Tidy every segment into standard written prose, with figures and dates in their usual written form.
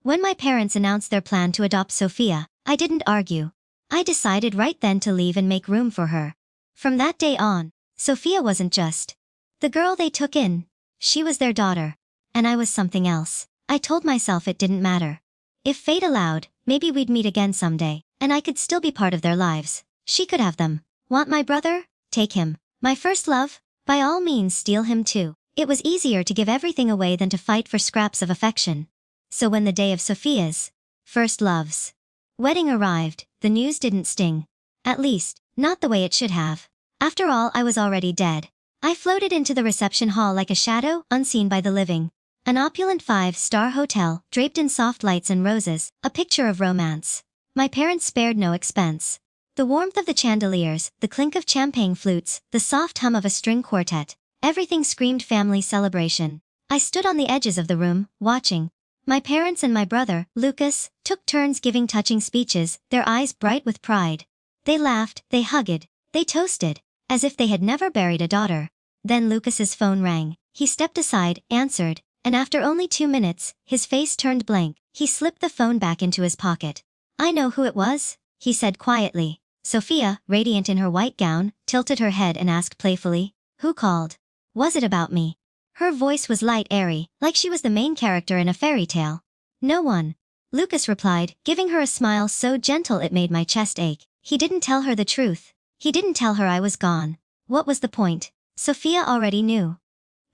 When my parents announced their plan to adopt Sophia, I didn't argue. I decided right then to leave and make room for her. From that day on, Sophia wasn't just the girl they took in. She was their daughter. And I was something else. I told myself it didn't matter. If fate allowed, maybe we'd meet again someday, and I could still be part of their lives. She could have them. Want my brother? Take him. My first love? By all means steal him too. It was easier to give everything away than to fight for scraps of affection. So when the day of Sophia's first love's wedding arrived, the news didn't sting. At least, not the way it should have. After all, I was already dead. I floated into the reception hall like a shadow, unseen by the living. An opulent 5-star hotel, draped in soft lights and roses, a picture of romance. My parents spared no expense. The warmth of the chandeliers, the clink of champagne flutes, the soft hum of a string quartet, everything screamed family celebration. I stood on the edges of the room, watching. My parents and my brother, Lucas, took turns giving touching speeches, their eyes bright with pride. They laughed, they hugged, they toasted, as if they had never buried a daughter. Then Lucas's phone rang. He stepped aside, answered, and after only 2 minutes, his face turned blank. He slipped the phone back into his pocket. "I know who it was," he said quietly. Sophia, radiant in her white gown, tilted her head and asked playfully, "Who called? Was it about me?" Her voice was light, airy, like she was the main character in a fairy tale. "No one," Lucas replied, giving her a smile so gentle it made my chest ache. He didn't tell her the truth. He didn't tell her I was gone. What was the point? Sophia already knew.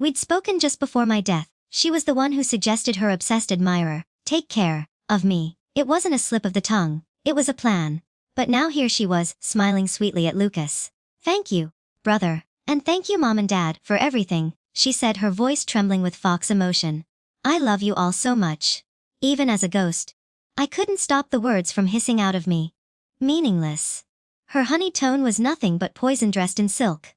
We'd spoken just before my death. She was the one who suggested her obsessed admirer take care of me. It wasn't a slip of the tongue. It was a plan. But now here she was, smiling sweetly at Lucas. "Thank you, brother. And thank you Mom and Dad for everything," she said, her voice trembling with fox emotion. "I love you all so much." Even as a ghost, I couldn't stop the words from hissing out of me. Meaningless. Her honeyed tone was nothing but poison dressed in silk.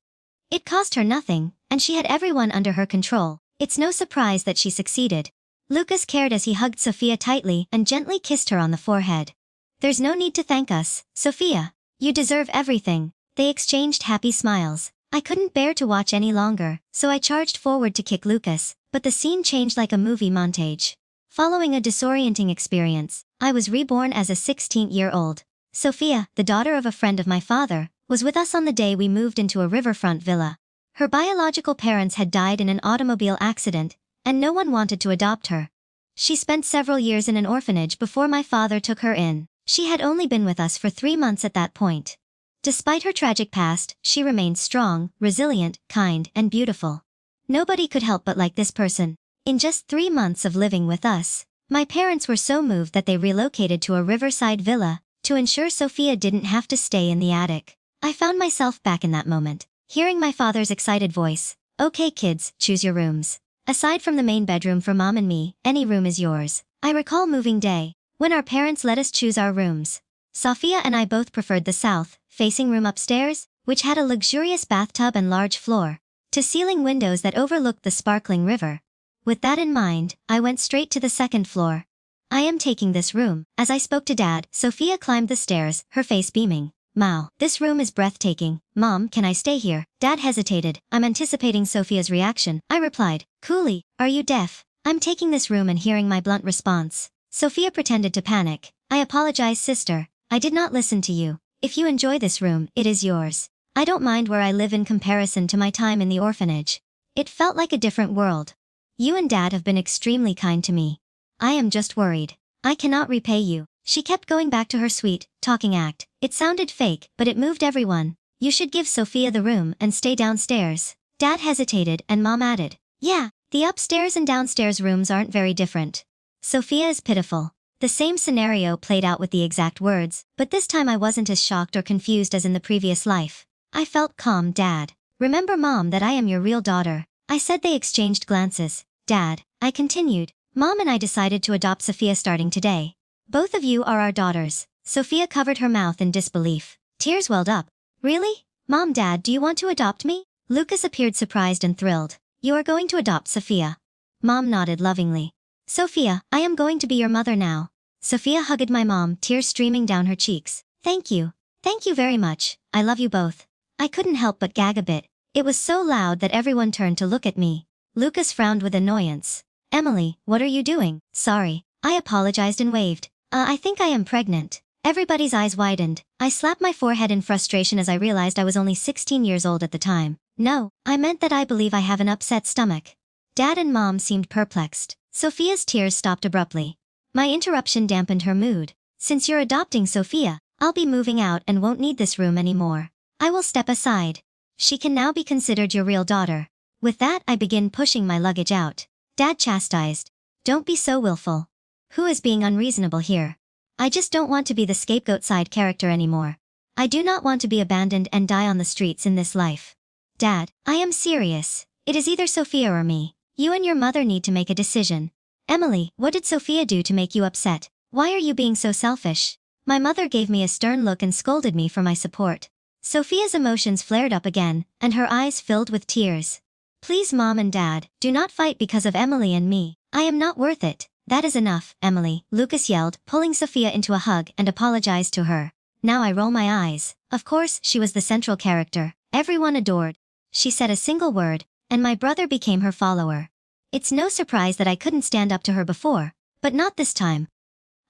It cost her nothing, and she had everyone under her control. It's no surprise that she succeeded. Lucas cared as he hugged Sophia tightly and gently kissed her on the forehead. "There's no need to thank us, Sophia. You deserve everything." They exchanged happy smiles. I couldn't bear to watch any longer, so I charged forward to kick Lucas, but the scene changed like a movie montage. Following a disorienting experience, I was reborn as a 16-year-old. Sophia, the daughter of a friend of my father, was with us on the day we moved into a riverfront villa. Her biological parents had died in an automobile accident, and no one wanted to adopt her. She spent several years in an orphanage before my father took her in. She had only been with us for 3 months at that point. Despite her tragic past, she remained strong, resilient, kind, and beautiful. Nobody could help but like this person. In just 3 months of living with us, my parents were so moved that they relocated to a riverside villa to ensure Sophia didn't have to stay in the attic. I found myself back in that moment, hearing my father's excited voice. "Okay kids, choose your rooms. Aside from the main bedroom for Mom and me, any room is yours." I recall moving day, when our parents let us choose our rooms. Sophia and I both preferred the south-facing room upstairs, which had a luxurious bathtub and large floor-to-ceiling windows that overlooked the sparkling river. With that in mind, I went straight to the second floor. "I am taking this room." As I spoke to Dad, Sophia climbed the stairs, her face beaming. "Wow, this room is breathtaking. Mom, can I stay here?" Dad hesitated. I'm anticipating Sophia's reaction. I replied, coolly, "Are you deaf? I'm taking this room," and hearing my blunt response, Sophia pretended to panic. "I apologize, sister. I did not listen to you. If you enjoy this room, it is yours. I don't mind where I live in comparison to my time in the orphanage. It felt like a different world. You and Dad have been extremely kind to me. I am just worried. I cannot repay you." She kept going back to her sweet, talking act. It sounded fake, but it moved everyone. "You should give Sophia the room and stay downstairs." Dad hesitated and Mom added, "Yeah, the upstairs and downstairs rooms aren't very different. Sophia is pitiful." The same scenario played out with the exact words, but this time I wasn't as shocked or confused as in the previous life. I felt calm. "Dad, remember Mom that I am your real daughter." I said. They exchanged glances. "Dad," I continued, "Mom and I decided to adopt Sophia starting today. Both of you are our daughters." Sophia covered her mouth in disbelief. Tears welled up. "Really? Mom, Dad, do you want to adopt me?" Lucas appeared surprised and thrilled. "You are going to adopt Sophia?" Mom nodded lovingly. "Sophia, I am going to be your mother now." Sophia hugged my mom, tears streaming down her cheeks. "Thank you. Thank you very much. I love you both." I couldn't help but gag a bit. It was so loud that everyone turned to look at me. Lucas frowned with annoyance. "Emily, what are you doing?" "Sorry, I apologized and waved. I think I am pregnant. Everybody's eyes widened. I slapped my forehead in frustration as I realized I was only 16 years old at the time. No, I meant that I believe I have an upset stomach. Dad and Mom seemed perplexed. Sophia's tears stopped abruptly. My interruption dampened her mood. Since you're adopting Sophia, I'll be moving out and won't need this room anymore. I will step aside. She can now be considered your real daughter. With that, I begin pushing my luggage out. Dad chastised. Don't be so willful. Who is being unreasonable here? I just don't want to be the scapegoat side character anymore. I do not want to be abandoned and die on the streets in this life. Dad, I am serious. It is either Sophia or me. You and your mother need to make a decision. Emily, what did Sophia do to make you upset? Why are you being so selfish? My mother gave me a stern look and scolded me for my support. Sophia's emotions flared up again, and her eyes filled with tears. Please, Mom and Dad, do not fight because of Emily and me. I am not worth it. That is enough, Emily, Lucas yelled, pulling Sophia into a hug and apologized to her. Now I roll my eyes. Of course, she was the central character. Everyone adored. She said a single word, and my brother became her follower. It's no surprise that I couldn't stand up to her before, but not this time.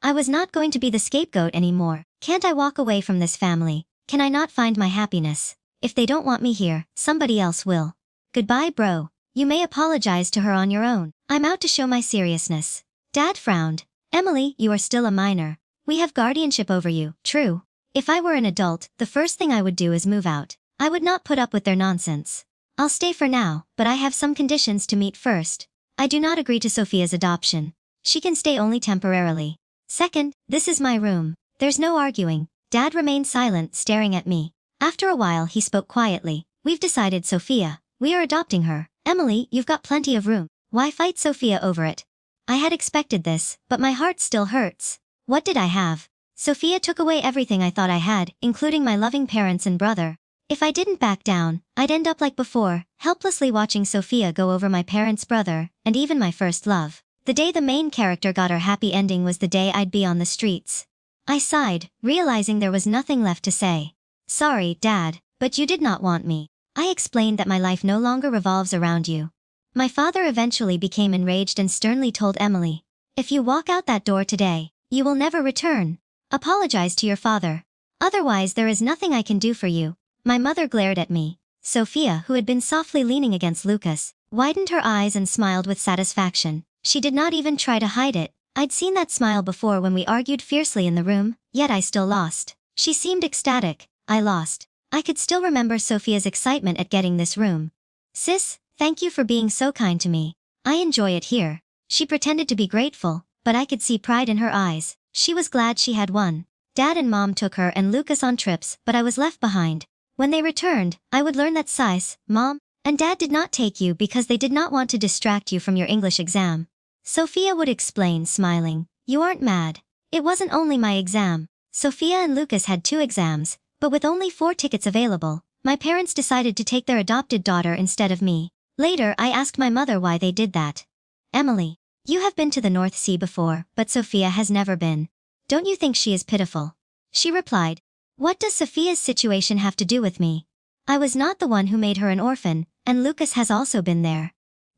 I was not going to be the scapegoat anymore. Can't I walk away from this family? Can I not find my happiness? If they don't want me here, somebody else will. Goodbye, bro. You may apologize to her on your own. I'm out to show my seriousness. Dad frowned. Emily, you are still a minor. We have guardianship over you, true. If I were an adult, the first thing I would do is move out. I would not put up with their nonsense. I'll stay for now, but I have some conditions to meet first. I do not agree to Sophia's adoption. She can stay only temporarily. Second, this is my room. There's no arguing. Dad remained silent, staring at me. After a while he spoke quietly. We've decided, Sophia. We are adopting her. Emily, you've got plenty of room. Why fight Sophia over it? I had expected this, but my heart still hurts. What did I have? Sophia took away everything I thought I had, including my loving parents and brother. If I didn't back down, I'd end up like before, helplessly watching Sophia go over my parents' brother, and even my first love. The day the main character got her happy ending was the day I'd be on the streets. I sighed, realizing there was nothing left to say. Sorry, Dad, but you did not want me. I explained that my life no longer revolves around you. My father eventually became enraged and sternly told Emily, if you walk out that door today, you will never return. Apologize to your father. Otherwise there is nothing I can do for you. My mother glared at me. Sophia, who had been softly leaning against Lucas, widened her eyes and smiled with satisfaction. She did not even try to hide it. I'd seen that smile before when we argued fiercely in the room, yet I still lost. She seemed ecstatic. I lost. I could still remember Sophia's excitement at getting this room. Sis, thank you for being so kind to me. I enjoy it here. She pretended to be grateful, but I could see pride in her eyes. She was glad she had won. Dad and Mom took her and Lucas on trips, but I was left behind. When they returned, I would learn that Sis, Mom, and Dad did not take you because they did not want to distract you from your English exam. Sophia would explain, smiling. You aren't mad. It wasn't only my exam. Sophia and Lucas had 2 exams, but with only 4 tickets available, my parents decided to take their adopted daughter instead of me. Later, I asked my mother why they did that. Emily, you have been to the North Sea before, but Sophia has never been. Don't you think she is pitiful? She replied, what does Sophia's situation have to do with me? I was not the one who made her an orphan, and Lucas has also been there.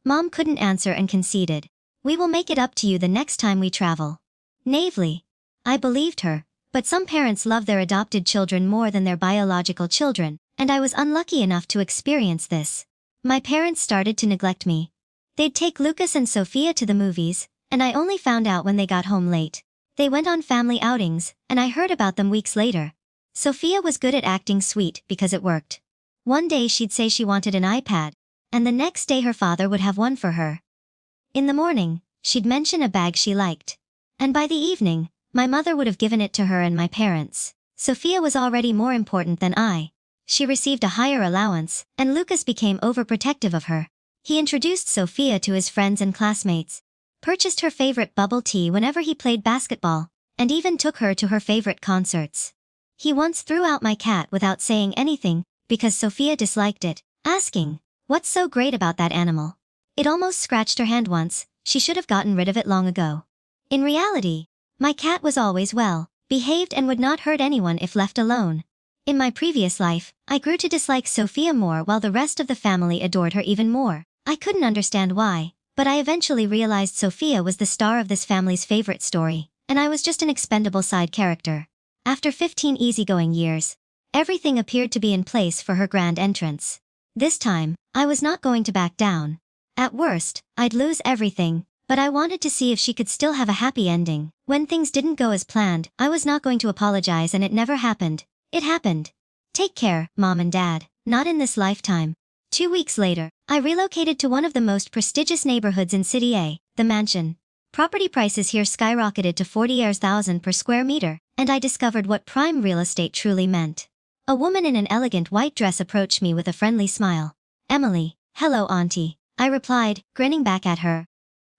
Mom couldn't answer and conceded. We will make it up to you the next time we travel. Naively. I believed her, but some parents love their adopted children more than their biological children, and I was unlucky enough to experience this. My parents started to neglect me. They'd take Lucas and Sophia to the movies, and I only found out when they got home late. They went on family outings, and I heard about them weeks later. Sophia was good at acting sweet because it worked. One day she'd say she wanted an iPad, and the next day her father would have one for her. In the morning, she'd mention a bag she liked. And by the evening, my mother would have given it to her and my parents. Sophia was already more important than I. She received a higher allowance, and Lucas became overprotective of her. He introduced Sophia to his friends and classmates, purchased her favorite bubble tea whenever he played basketball, and even took her to her favorite concerts. He once threw out my cat without saying anything, because Sophia disliked it, asking, what's so great about that animal? It almost scratched her hand once. She should have gotten rid of it long ago. In reality, my cat was always well behaved and would not hurt anyone if left alone. In my previous life, I grew to dislike Sophia more while the rest of the family adored her even more. I couldn't understand why, But I eventually realized Sophia was the star of this family's favorite story, and I was just an expendable side character. After 15 easygoing years, everything appeared to be in place for her grand entrance. This time, I was not going to back down. At worst, I'd lose everything, but I wanted to see if she could still have a happy ending. When things didn't go as planned, I was not going to apologize, and it never happened. It happened. Take care, Mom and Dad. Not in this lifetime. 2 weeks later, I relocated to one of the most prestigious neighborhoods in City A, the Mansion. Property prices here skyrocketed to 40,000 per square meter, and I discovered what prime real estate truly meant. A woman in an elegant white dress approached me with a friendly smile. "Emily." "Hello, Auntie," I replied, grinning back at her.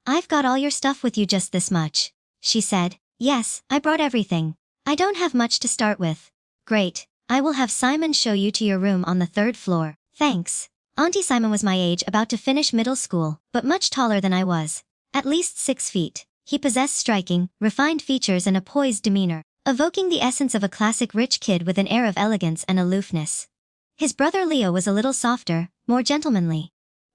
"I've got all your stuff with you, just this much," she said. "Yes, I brought everything. I don't have much to start with." "Great. I will have Simon show you to your room on the 3rd floor." "Thanks." Auntie Simon was my age, about to finish middle school, but much taller than I was. At least 6 feet. He possessed striking, refined features and a poised demeanor, evoking the essence of a classic rich kid with an air of elegance and aloofness. His brother Leo was a little softer, more gentlemanly.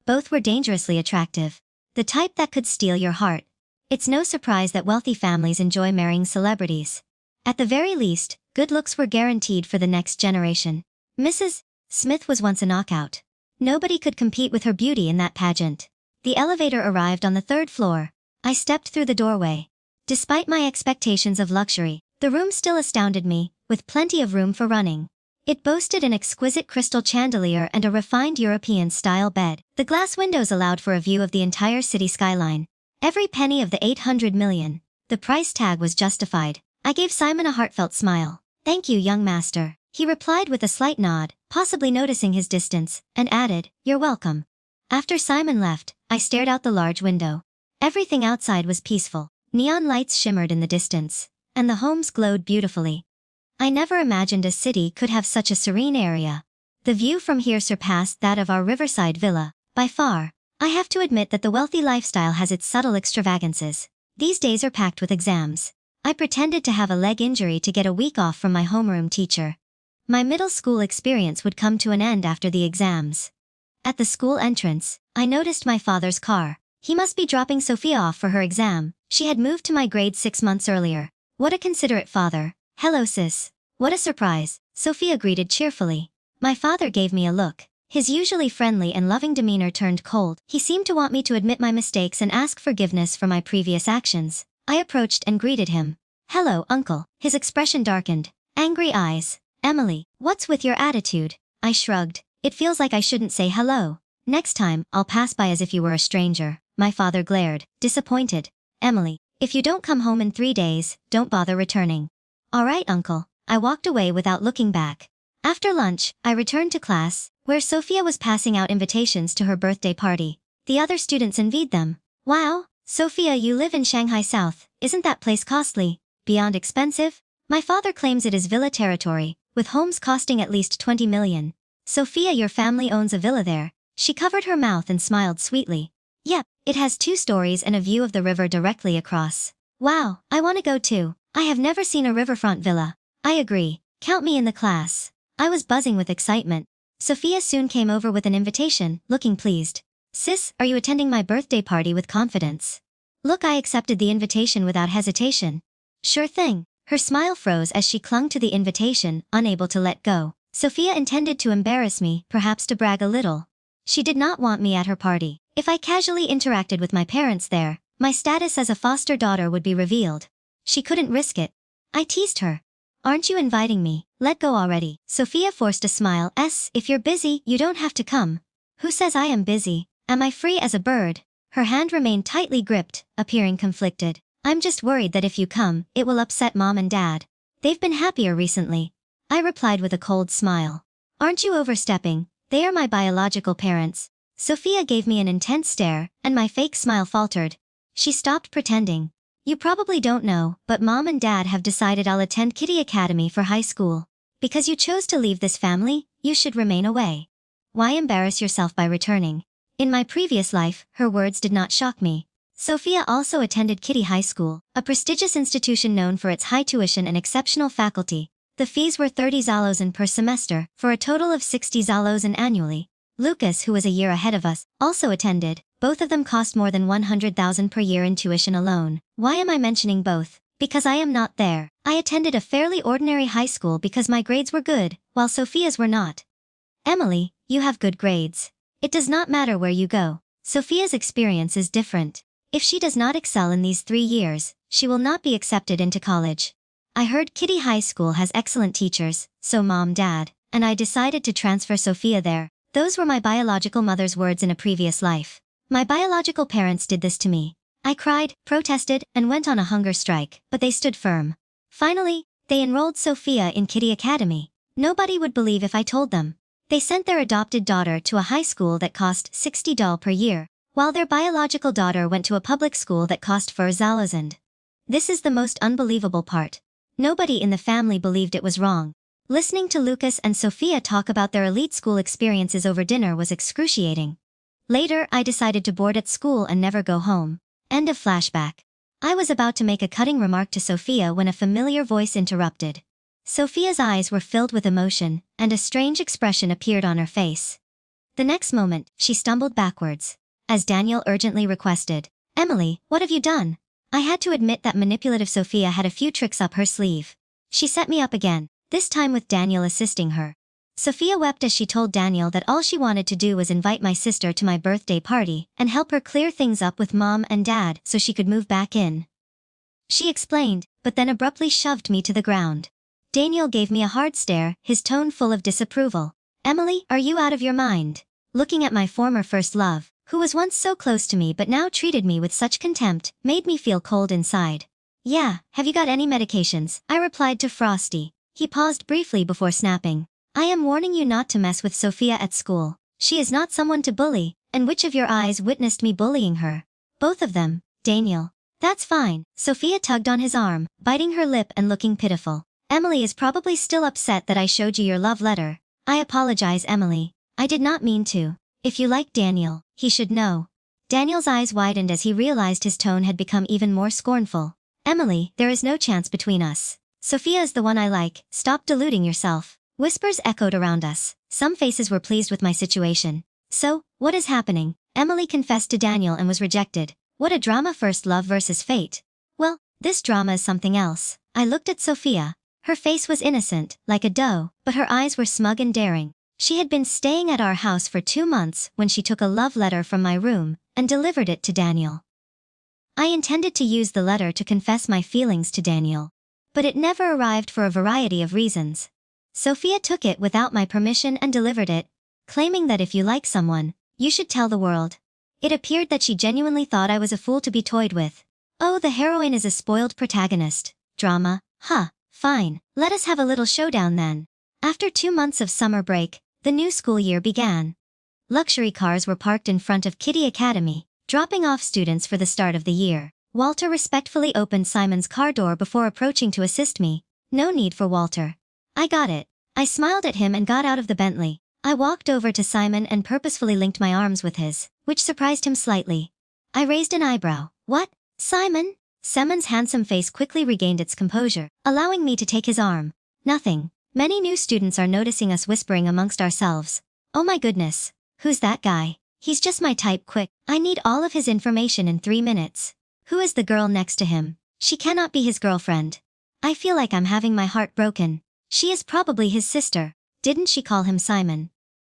Both were dangerously attractive. The type that could steal your heart. It's no surprise that wealthy families enjoy marrying celebrities. At the very least, good looks were guaranteed for the next generation. Mrs. Smith was once a knockout. Nobody could compete with her beauty in that pageant. The elevator arrived on the 3rd floor. I stepped through the doorway. Despite my expectations of luxury, the room still astounded me, with plenty of room for running. It boasted an exquisite crystal chandelier and a refined European-style bed. The glass windows allowed for a view of the entire city skyline. Every penny of the 800 million. The price tag was justified. I gave Simon a heartfelt smile. "Thank you, young master." He replied with a slight nod, possibly noticing his distance, and added, "You're welcome." After Simon left, I stared out the large window. Everything outside was peaceful. Neon lights shimmered in the distance, and the homes glowed beautifully. I never imagined a city could have such a serene area. The view from here surpassed that of our riverside villa, by far. I have to admit that the wealthy lifestyle has its subtle extravagances. These days are packed with exams. I pretended to have a leg injury to get a week off from my homeroom teacher. My middle school experience would come to an end after the exams. At the school entrance, I noticed my father's car. He must be dropping Sophia off for her exam. She had moved to my grade 6 months earlier. What a considerate father. "Hello, sis." "What a surprise," Sophia greeted cheerfully. My father gave me a look. His usually friendly and loving demeanor turned cold. He seemed to want me to admit my mistakes and ask forgiveness for my previous actions. I approached and greeted him. "Hello, uncle." His expression darkened. Angry eyes. "Emily, what's with your attitude?" I shrugged. "It feels like I shouldn't say hello. Next time, I'll pass by as if you were a stranger." My father glared, disappointed. "Emily, if you don't come home in 3 days, don't bother returning." "All right, uncle." I walked away without looking back. After lunch, I returned to class, where Sophia was passing out invitations to her birthday party. The other students envied them. "Wow, Sophia, you live in Shanghai South. Isn't that place costly? Beyond expensive?" My father claims it is villa territory, with homes costing at least 20 million. "Sophia, your family owns a villa there." She covered her mouth and smiled sweetly. "Yep, it has 2 stories and a view of the river directly across." "Wow, I want to go too. I have never seen a riverfront villa." "I agree. Count me in the class." I was buzzing with excitement. Sophia soon came over with an invitation, looking pleased. "Sis, are you attending my birthday party with confidence?" Look, I accepted the invitation without hesitation. "Sure thing." Her smile froze as she clung to the invitation, unable to let go. Sophia intended to embarrass me, perhaps to brag a little. She did not want me at her party. If I casually interacted with my parents there, my status as a foster daughter would be revealed. She couldn't risk it. I teased her. "Aren't you inviting me? Let go already." Sophia forced a smile. "If you're busy, you don't have to come." "Who says I am busy? Am I free as a bird?" Her hand remained tightly gripped, appearing conflicted. "I'm just worried that if you come, it will upset Mom and Dad. They've been happier recently." I replied with a cold smile. "Aren't you overstepping? They are my biological parents." Sophia gave me an intense stare, and my fake smile faltered. She stopped pretending. "You probably don't know, but Mom and Dad have decided I'll attend Kitty Academy for high school. Because you chose to leave this family, you should remain away. Why embarrass yourself by returning?" In my previous life, her words did not shock me. Sophia also attended Kitty High School, a prestigious institution known for its high tuition and exceptional faculty. The fees were 30,000 per semester, for a total of 60,000 annually. Lucas, who was a year ahead of us, also attended. Both of them cost more than 100,000 per year in tuition alone. Why am I mentioning both? Because I am not there. I attended a fairly ordinary high school because my grades were good, while Sophia's were not. Emily, you have good grades. It does not matter where you go. Sophia's experience is different. If she does not excel in these 3 years, she will not be accepted into college. I heard Kitty High School has excellent teachers, so Mom, Dad, and I decided to transfer Sophia there. Those were my biological mother's words in a previous life. My biological parents did this to me. I cried, protested, and went on a hunger strike, but they stood firm. Finally, they enrolled Sophia in Kitty Academy. Nobody would believe if I told them. They sent their adopted daughter to a high school that cost $60 per year, while their biological daughter went to a public school that cost $4,000. This is the most unbelievable part. Nobody in the family believed it was wrong. Listening to Lucas and Sophia talk about their elite school experiences over dinner was excruciating. Later, I decided to board at school and never go home. End of flashback. I was about to make a cutting remark to Sophia when a familiar voice interrupted. Sophia's eyes were filled with emotion, and a strange expression appeared on her face. The next moment, she stumbled backwards. As Daniel urgently requested, "Emily, what have you done?" I had to admit that manipulative Sophia had a few tricks up her sleeve. She set me up again, this time with Daniel assisting her. Sophia wept as she told Daniel that all she wanted to do was invite my sister to my birthday party and help her clear things up with Mom and Dad so she could move back in. She explained, but then abruptly shoved me to the ground. Daniel gave me a hard stare, his tone full of disapproval. "Emily, are you out of your mind? Looking at my former first love, who was once so close to me but now treated me with such contempt, made me feel cold inside." "Yeah, have you got any medications?" I replied to Frosty. He paused briefly before snapping. "I am warning you not to mess with Sophia at school. She is not someone to bully, and which of your eyes witnessed me bullying her?" "Both of them, Daniel." "That's fine." Sophia tugged on his arm, biting her lip and looking pitiful. "Emily is probably still upset that I showed you your love letter." "I apologize, Emily. I did not mean to. If you like Daniel, he should know." Daniel's eyes widened as he realized his tone had become even more scornful. "Emily, there is no chance between us. Sophia is the one I like, stop deluding yourself." Whispers echoed around us. Some faces were pleased with my situation. "So, what is happening?" Emily confessed to Daniel and was rejected. What a drama, first love versus fate. Well, this drama is something else. I looked at Sophia. Her face was innocent, like a doe, but her eyes were smug and daring. She had been staying at our house for 2 months when she took a love letter from my room and delivered it to Daniel. I intended to use the letter to confess my feelings to Daniel, but it never arrived for a variety of reasons. Sophia took it without my permission and delivered it, claiming that if you like someone, you should tell the world. It appeared that she genuinely thought I was a fool to be toyed with. Oh, the heroine is a spoiled protagonist. Drama, huh, fine, let us have a little showdown then. After 2 months of summer break, the new school year began. Luxury cars were parked in front of Kitty Academy, dropping off students for the start of the year. Walter respectfully opened Simon's car door before approaching to assist me. No need for Walter. I got it. I smiled at him and got out of the Bentley. I walked over to Simon and purposefully linked my arms with his, which surprised him slightly. I raised an eyebrow. "What? Simon?" Simon's handsome face quickly regained its composure, allowing me to take his arm. "Nothing. Many new students are noticing us whispering amongst ourselves. Oh my goodness. Who's that guy? He's just my type. Quick. I need all of his information in 3 minutes. Who is the girl next to him? She cannot be his girlfriend. I feel like I'm having my heart broken. She is probably his sister. Didn't she call him Simon?"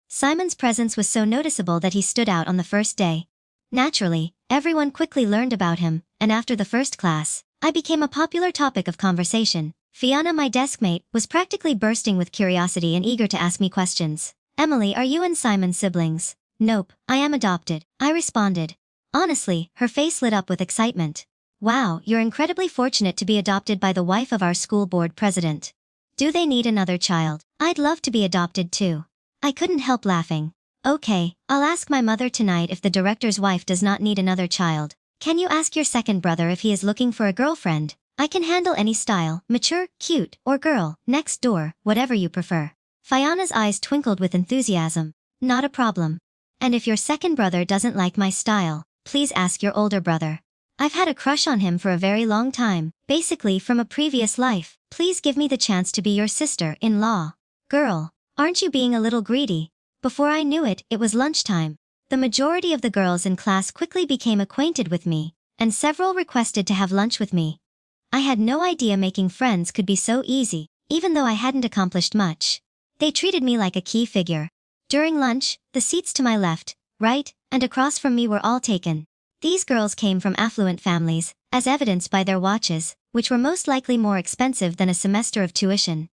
Simon's presence was so noticeable that he stood out on the first day. Naturally, everyone quickly learned about him, and after the first class, I became a popular topic of conversation. Fiona, my deskmate, was practically bursting with curiosity and eager to ask me questions. "Emily, are you and Simon siblings?" "Nope, I am adopted," I responded. Honestly, her face lit up with excitement. "Wow, you're incredibly fortunate to be adopted by the wife of our school board president. Do they need another child? I'd love to be adopted too." I couldn't help laughing. "Okay, I'll ask my mother tonight if the director's wife does not need another child. Can you ask your second brother if he is looking for a girlfriend? I can handle any style, mature, cute, or girl, next door, whatever you prefer." Fiona's eyes twinkled with enthusiasm. "Not a problem. And if your second brother doesn't like my style, please ask your older brother. I've had a crush on him for a very long time, basically from a previous life. Please give me the chance to be your sister-in-law." "Girl, aren't you being a little greedy?" Before I knew it, it was lunchtime. The majority of the girls in class quickly became acquainted with me, and several requested to have lunch with me. I had no idea making friends could be so easy, even though I hadn't accomplished much. They treated me like a key figure. During lunch, the seats to my left, right, and across from me were all taken. These girls came from affluent families, as evidenced by their watches, which were most likely more expensive than a semester of tuition.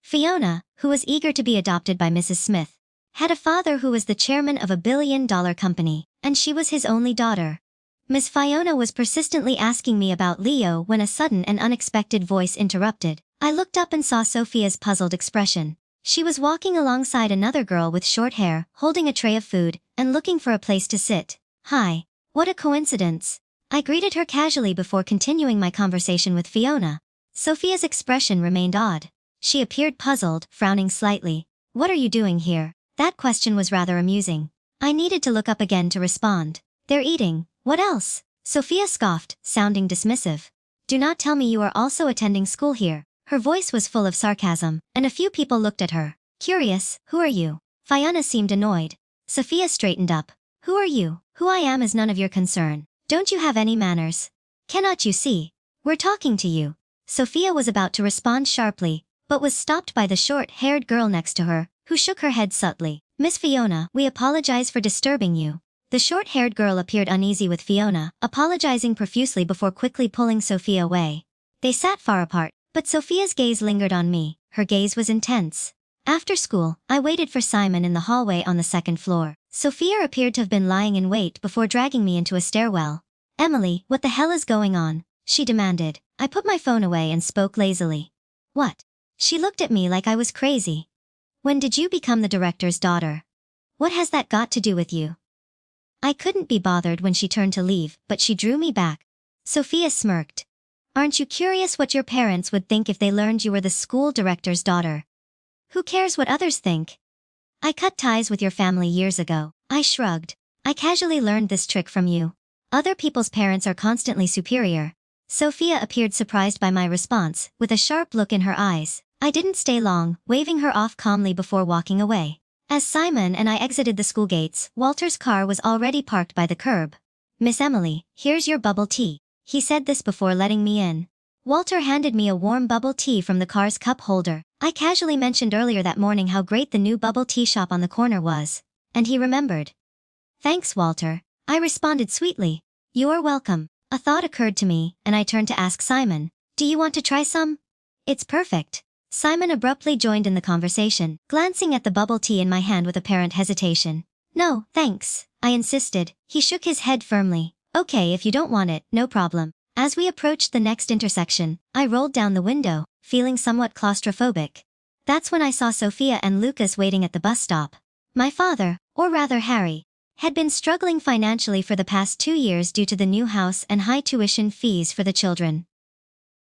Fiona, who was eager to be adopted by Mrs. Smith, had a father who was the chairman of a billion-dollar company, and she was his only daughter. Miss Fiona was persistently asking me about Leo when a sudden and unexpected voice interrupted. I looked up and saw Sophia's puzzled expression. She was walking alongside another girl with short hair, holding a tray of food, and looking for a place to sit. Hi. What a coincidence. I greeted her casually before continuing my conversation with Fiona. Sophia's expression remained odd. She appeared puzzled, frowning slightly. What are you doing here? That question was rather amusing. I needed to look up again to respond. They're eating. What else? Sophia scoffed, sounding dismissive. Do not tell me you are also attending school here. Her voice was full of sarcasm, and a few people looked at her. Curious, who are you? Fiona seemed annoyed. Sophia straightened up. Who are you? Who I am is none of your concern. Don't you have any manners? Cannot you see? We're talking to you. Sophia was about to respond sharply, but was stopped by the short-haired girl next to her, who shook her head subtly. Miss Fiona, we apologize for disturbing you. The short-haired girl appeared uneasy with Fiona, apologizing profusely before quickly pulling Sophia away. They sat far apart, but Sophia's gaze lingered on me. Her gaze was intense. After school, I waited for Simon in the hallway on the second floor. Sophia appeared to have been lying in wait before dragging me into a stairwell. Emily, what the hell is going on? She demanded. I put my phone away and spoke lazily. What? She looked at me like I was crazy. When did you become the director's daughter? What has that got to do with you? I couldn't be bothered when she turned to leave, but she drew me back. Sophia smirked. Aren't you curious what your parents would think if they learned you were the school director's daughter? Who cares what others think? I cut ties with your family years ago. I shrugged. I casually learned this trick from you. Other people's parents are constantly superior. Sophia appeared surprised by my response, with a sharp look in her eyes. I didn't stay long, waving her off calmly before walking away. As Simon and I exited the school gates, Walter's car was already parked by the curb. Miss Emily, here's your bubble tea. He said this before letting me in. Walter handed me a warm bubble tea from the car's cup holder. I casually mentioned earlier that morning how great the new bubble tea shop on the corner was. And he remembered. Thanks, Walter. I responded sweetly. You're welcome. A thought occurred to me, and I turned to ask Simon. Do you want to try some? It's perfect. Simon abruptly joined in the conversation, glancing at the bubble tea in my hand with apparent hesitation. No, thanks, I insisted. He shook his head firmly. Okay, if you don't want it, no problem. As we approached the next intersection, I rolled down the window, feeling somewhat claustrophobic. That's when I saw Sophia and Lucas waiting at the bus stop. My father, or rather Harry, had been struggling financially for the past 2 years due to the new house and high tuition fees for the children.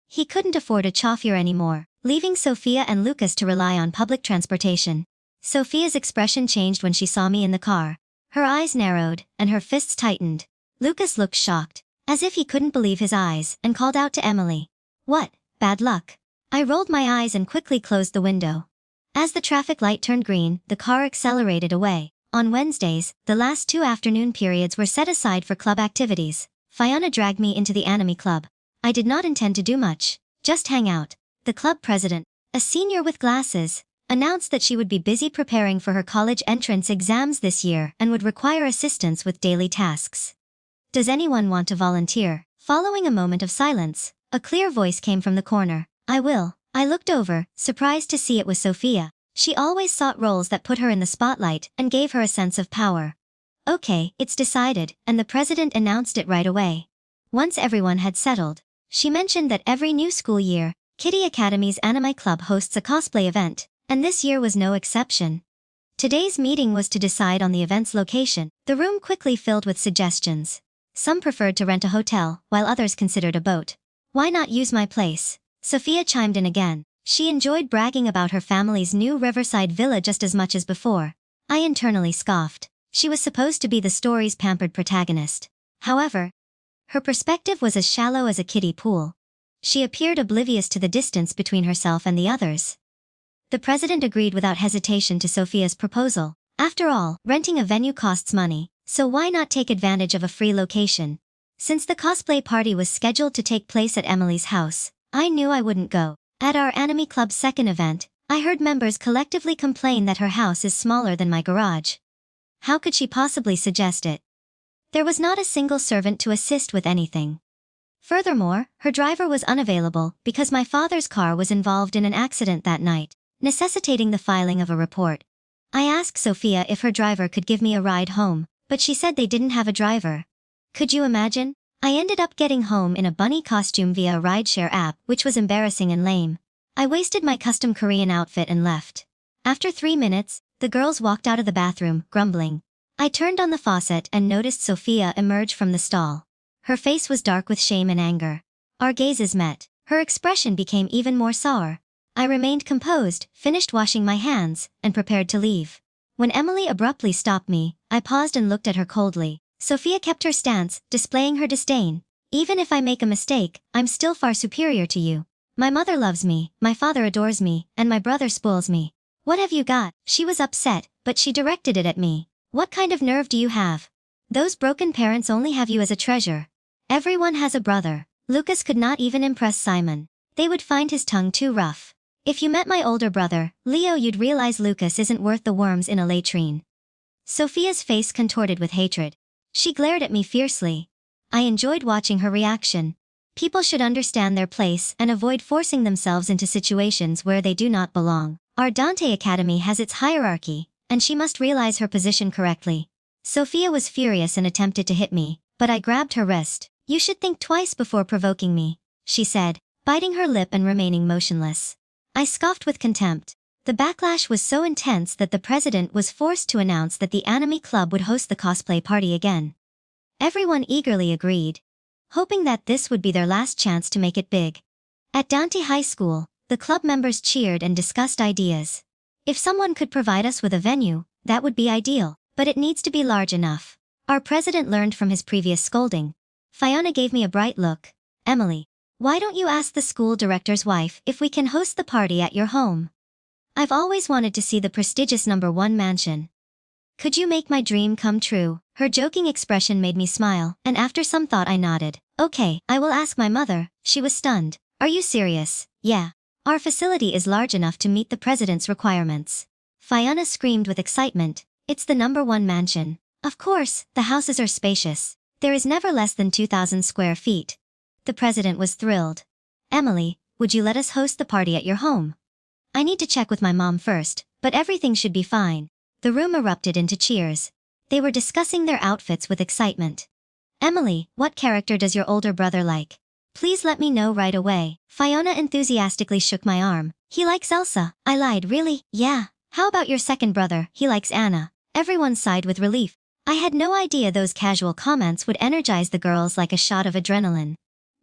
He couldn't afford a chauffeur anymore, leaving Sophia and Lucas to rely on public transportation. Sophia's expression changed when she saw me in the car. Her eyes narrowed, and her fists tightened. Lucas looked shocked, as if he couldn't believe his eyes, and called out to Emily. What, bad luck? I rolled my eyes and quickly closed the window. As the traffic light turned green, the car accelerated away. On Wednesdays, the last 2 afternoon periods were set aside for club activities. Fiona dragged me into the anime club. I did not intend to do much, just hang out. The club president, a senior with glasses, announced that she would be busy preparing for her college entrance exams this year and would require assistance with daily tasks. Does anyone want to volunteer? Following a moment of silence, a clear voice came from the corner. I will. I looked over, surprised to see it was Sophia. She always sought roles that put her in the spotlight and gave her a sense of power. Okay, it's decided, and the president announced it right away. Once everyone had settled, she mentioned that every new school year, Kitty Academy's anime club hosts a cosplay event, and this year was no exception. Today's meeting was to decide on the event's location. The room quickly filled with suggestions. Some preferred to rent a hotel, while others considered a boat. Why not use my place? Sophia chimed in again. She enjoyed bragging about her family's new riverside villa just as much as before. I internally scoffed. She was supposed to be the story's pampered protagonist. However, her perspective was as shallow as a kiddie pool. She appeared oblivious to the distance between herself and the others. The president agreed without hesitation to Sophia's proposal. After all, renting a venue costs money, so why not take advantage of a free location? Since the cosplay party was scheduled to take place at Emily's house, I knew I wouldn't go. At our anime club's second event, I heard members collectively complain that her house is smaller than my garage. How could she possibly suggest it? There was not a single servant to assist with anything. Furthermore, her driver was unavailable because my father's car was involved in an accident that night, necessitating the filing of a report. I asked Sophia if her driver could give me a ride home, but she said they didn't have a driver. Could you imagine? I ended up getting home in a bunny costume via a rideshare app, which was embarrassing and lame. I wasted my custom Korean outfit and left. After 3 minutes, the girls walked out of the bathroom, grumbling. I turned on the faucet and noticed Sophia emerge from the stall. Her face was dark with shame and anger. Our gazes met. Her expression became even more sour. I remained composed, finished washing my hands, and prepared to leave. When Emily abruptly stopped me, I paused and looked at her coldly. Sophia kept her stance, displaying her disdain. Even if I make a mistake, I'm still far superior to you. My mother loves me, my father adores me, and my brother spoils me. What have you got? She was upset, but she directed it at me. What kind of nerve do you have? Those broken parents only have you as a treasure. Everyone has a brother. Lucas could not even impress Simon. They would find his tongue too rough. If you met my older brother, Leo, you'd realize Lucas isn't worth the worms in a latrine. Sophia's face contorted with hatred. She glared at me fiercely. I enjoyed watching her reaction. People should understand their place and avoid forcing themselves into situations where they do not belong. Our Dante Academy has its hierarchy, and she must realize her position correctly. Sophia was furious and attempted to hit me, but I grabbed her wrist. You should think twice before provoking me, she said, biting her lip and remaining motionless. I scoffed with contempt. The backlash was so intense that the president was forced to announce that the anime club would host the cosplay party again. Everyone eagerly agreed, hoping that this would be their last chance to make it big. At Dante High School, the club members cheered and discussed ideas. If someone could provide us with a venue, that would be ideal, but it needs to be large enough. Our president learned from his previous scolding. Fiona gave me a bright look. Emily, why don't you ask the school director's wife if we can host the party at your home? I've always wanted to see the prestigious #1 mansion. Could you make my dream come true? Her joking expression made me smile, and after some thought I nodded. Okay, I will ask my mother. She was stunned. Are you serious? Yeah. Our facility is large enough to meet the president's requirements. Fiona screamed with excitement. It's the #1 mansion. Of course, the houses are spacious. There is never less than 2,000 square feet. The president was thrilled. Emily, would you let us host the party at your home? I need to check with my mom first, but everything should be fine. The room erupted into cheers. They were discussing their outfits with excitement. Emily, what character does your older brother like? Please let me know right away. Fiona enthusiastically shook my arm. He likes Elsa. I lied, really? Yeah. How about your second brother? He likes Anna. Everyone sighed with relief. I had no idea those casual comments would energize the girls like a shot of adrenaline.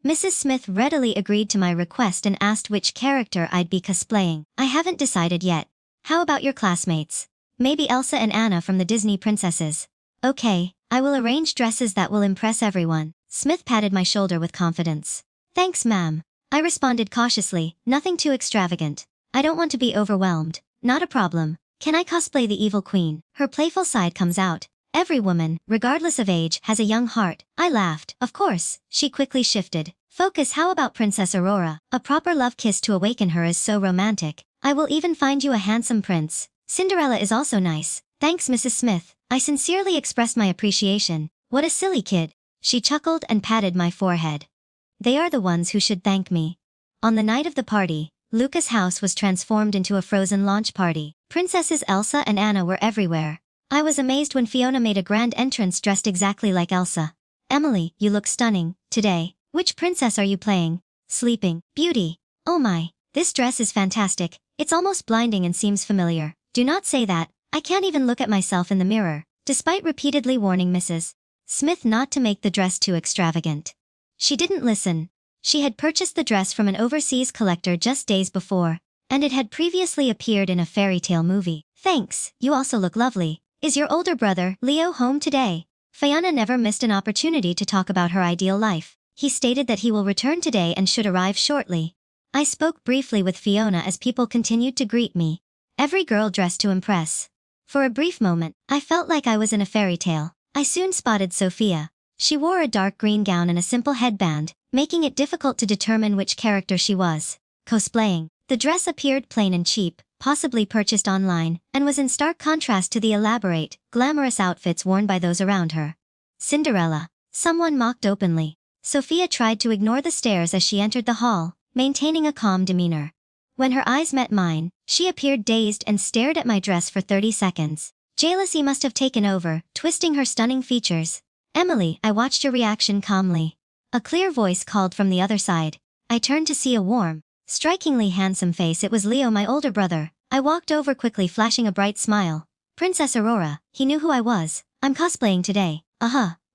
Mrs. Smith readily agreed to my request and asked which character I'd be cosplaying. I haven't decided yet. How about your classmates? Maybe Elsa and Anna from the Disney princesses. Okay, I will arrange dresses that will impress everyone. Smith patted my shoulder with confidence. Thanks, ma'am. I responded cautiously, nothing too extravagant. I don't want to be overwhelmed. Not a problem. Can I cosplay the evil queen? Her playful side comes out. Every woman, regardless of age, has a young heart. I laughed. Of course. She quickly shifted. Focus. How about Princess Aurora? A proper love kiss to awaken her is so romantic. I will even find you a handsome prince. Cinderella is also nice. Thanks, Mrs. Smith. I sincerely expressed my appreciation. What a silly kid. She chuckled and patted my forehead. They are the ones who should thank me. On the night of the party, Lucas' house was transformed into a Frozen launch party. Princesses Elsa and Anna were everywhere. I was amazed when Fiona made a grand entrance dressed exactly like Elsa. Emily, you look stunning, today. Which princess are you playing? Sleeping Beauty. Oh my, this dress is fantastic. It's almost blinding and seems familiar. Do not say that. I can't even look at myself in the mirror. Despite repeatedly warning Mrs. Smith not to make the dress too extravagant. She didn't listen. She had purchased the dress from an overseas collector just days before, and it had previously appeared in a fairy tale movie. Thanks, you also look lovely. Is your older brother, Leo, home today? Fiona never missed an opportunity to talk about her ideal life. He stated that he will return today and should arrive shortly. I spoke briefly with Fiona as people continued to greet me. Every girl dressed to impress. For a brief moment, I felt like I was in a fairy tale. I soon spotted Sophia. She wore a dark green gown and a simple headband, making it difficult to determine which character she was cosplaying. The dress appeared plain and cheap, possibly purchased online, and was in stark contrast to the elaborate, glamorous outfits worn by those around her. Cinderella. Someone mocked openly. Sophia tried to ignore the stares as she entered the hall, maintaining a calm demeanor. When her eyes met mine, she appeared dazed and stared at my dress for 30 seconds. Jealousy must have taken over, twisting her stunning features. "Emily," I watched your reaction calmly. A clear voice called from the other side. I turned to see a warm, strikingly handsome face. It was Leo, my older brother. I walked over quickly, flashing a bright smile. "Princess Aurora," he knew who I was. "I'm cosplaying today."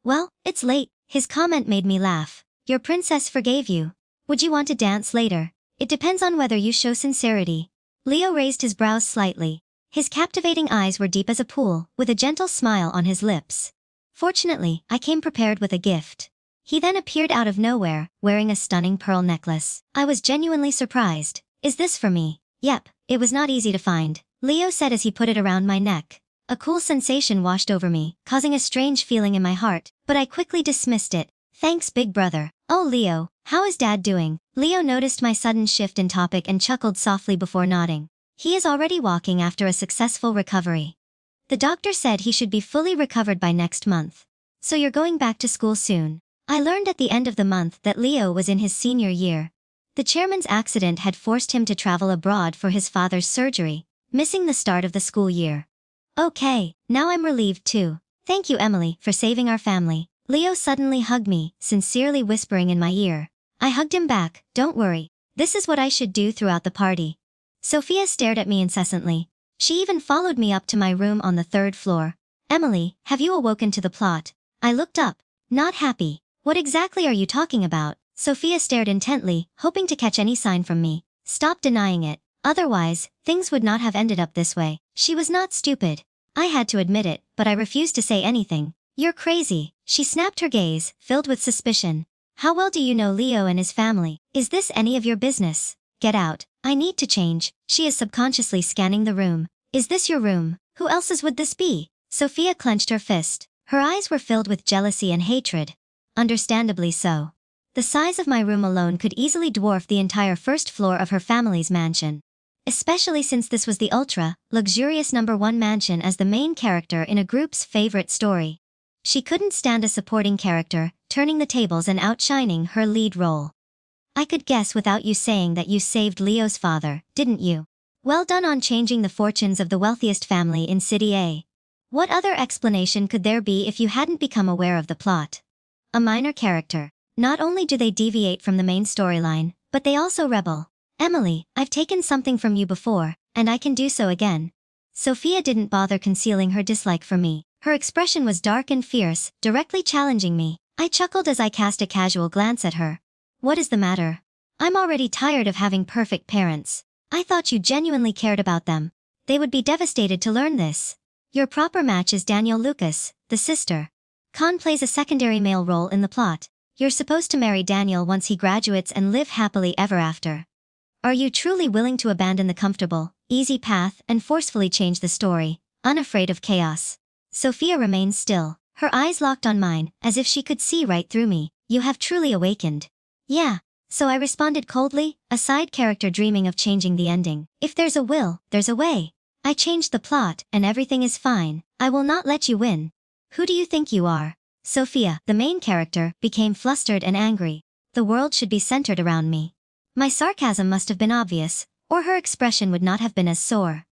Well, it's late." His comment made me laugh. "Your princess forgave you. Would you want to dance later?" "It depends on whether you show sincerity." Leo raised his brows slightly. His captivating eyes were deep as a pool, with a gentle smile on his lips. "Fortunately, I came prepared with a gift." He then appeared out of nowhere, wearing a stunning pearl necklace. I was genuinely surprised. "Is this for me?" "Yep, it was not easy to find," Leo said as he put it around my neck. A cool sensation washed over me, causing a strange feeling in my heart, but I quickly dismissed it. "Thanks, big brother." "Oh, Leo, how is Dad doing?" Leo noticed my sudden shift in topic and chuckled softly before nodding. "He is already walking after a successful recovery. The doctor said he should be fully recovered by next month." "So you're going back to school soon?" I learned at the end of the month that Leo was in his senior year. The chairman's accident had forced him to travel abroad for his father's surgery, missing the start of the school year. "Okay, now I'm relieved too. Thank you, Emily, for saving our family." Leo suddenly hugged me, sincerely whispering in my ear. I hugged him back. "Don't worry. This is what I should do throughout the party." Sophia stared at me incessantly. She even followed me up to my room on the 3rd floor. "Emily, have you awoken to the plot?" I looked up, not happy. "What exactly are you talking about?" Sophia stared intently, hoping to catch any sign from me. "Stop denying it. Otherwise, things would not have ended up this way." She was not stupid. I had to admit it, but I refused to say anything. "You're crazy." She snapped her gaze, filled with suspicion. "How well do you know Leo and his family? Is this any of your business? Get out. I need to change." She is subconsciously scanning the room. "Is this your room? Who else's would this be?" Sophia clenched her fist. Her eyes were filled with jealousy and hatred. Understandably so. The size of my room alone could easily dwarf the entire 1st floor of her family's mansion. Especially since this was the ultra-luxurious #1 mansion as the main character in a group's favorite story. She couldn't stand a supporting character, turning the tables and outshining her lead role. "I could guess without you saying that you saved Leo's father, didn't you? Well done on changing the fortunes of the wealthiest family in City A. What other explanation could there be if you hadn't become aware of the plot? A minor character. Not only do they deviate from the main storyline, but they also rebel." "Emily, I've taken something from you before, and I can do so again." Sophia didn't bother concealing her dislike for me. Her expression was dark and fierce, directly challenging me. I chuckled as I cast a casual glance at her. "What is the matter? I'm already tired of having perfect parents. I thought you genuinely cared about them. They would be devastated to learn this. Your proper match is Daniel Lucas, the sister. Khan plays a secondary male role in the plot. You're supposed to marry Daniel once he graduates and live happily ever after. Are you truly willing to abandon the comfortable, easy path and forcefully change the story, unafraid of chaos?" Sophia remained still, her eyes locked on mine, as if she could see right through me. "You have truly awakened." "Yeah." So I responded coldly, a side character dreaming of changing the ending. "If there's a will, there's a way. I changed the plot, and everything is fine. I will not let you win." "Who do you think you are?" Sophia, the main character, became flustered and angry. The world should be centered around me. My sarcasm must have been obvious, or her expression would not have been as sore.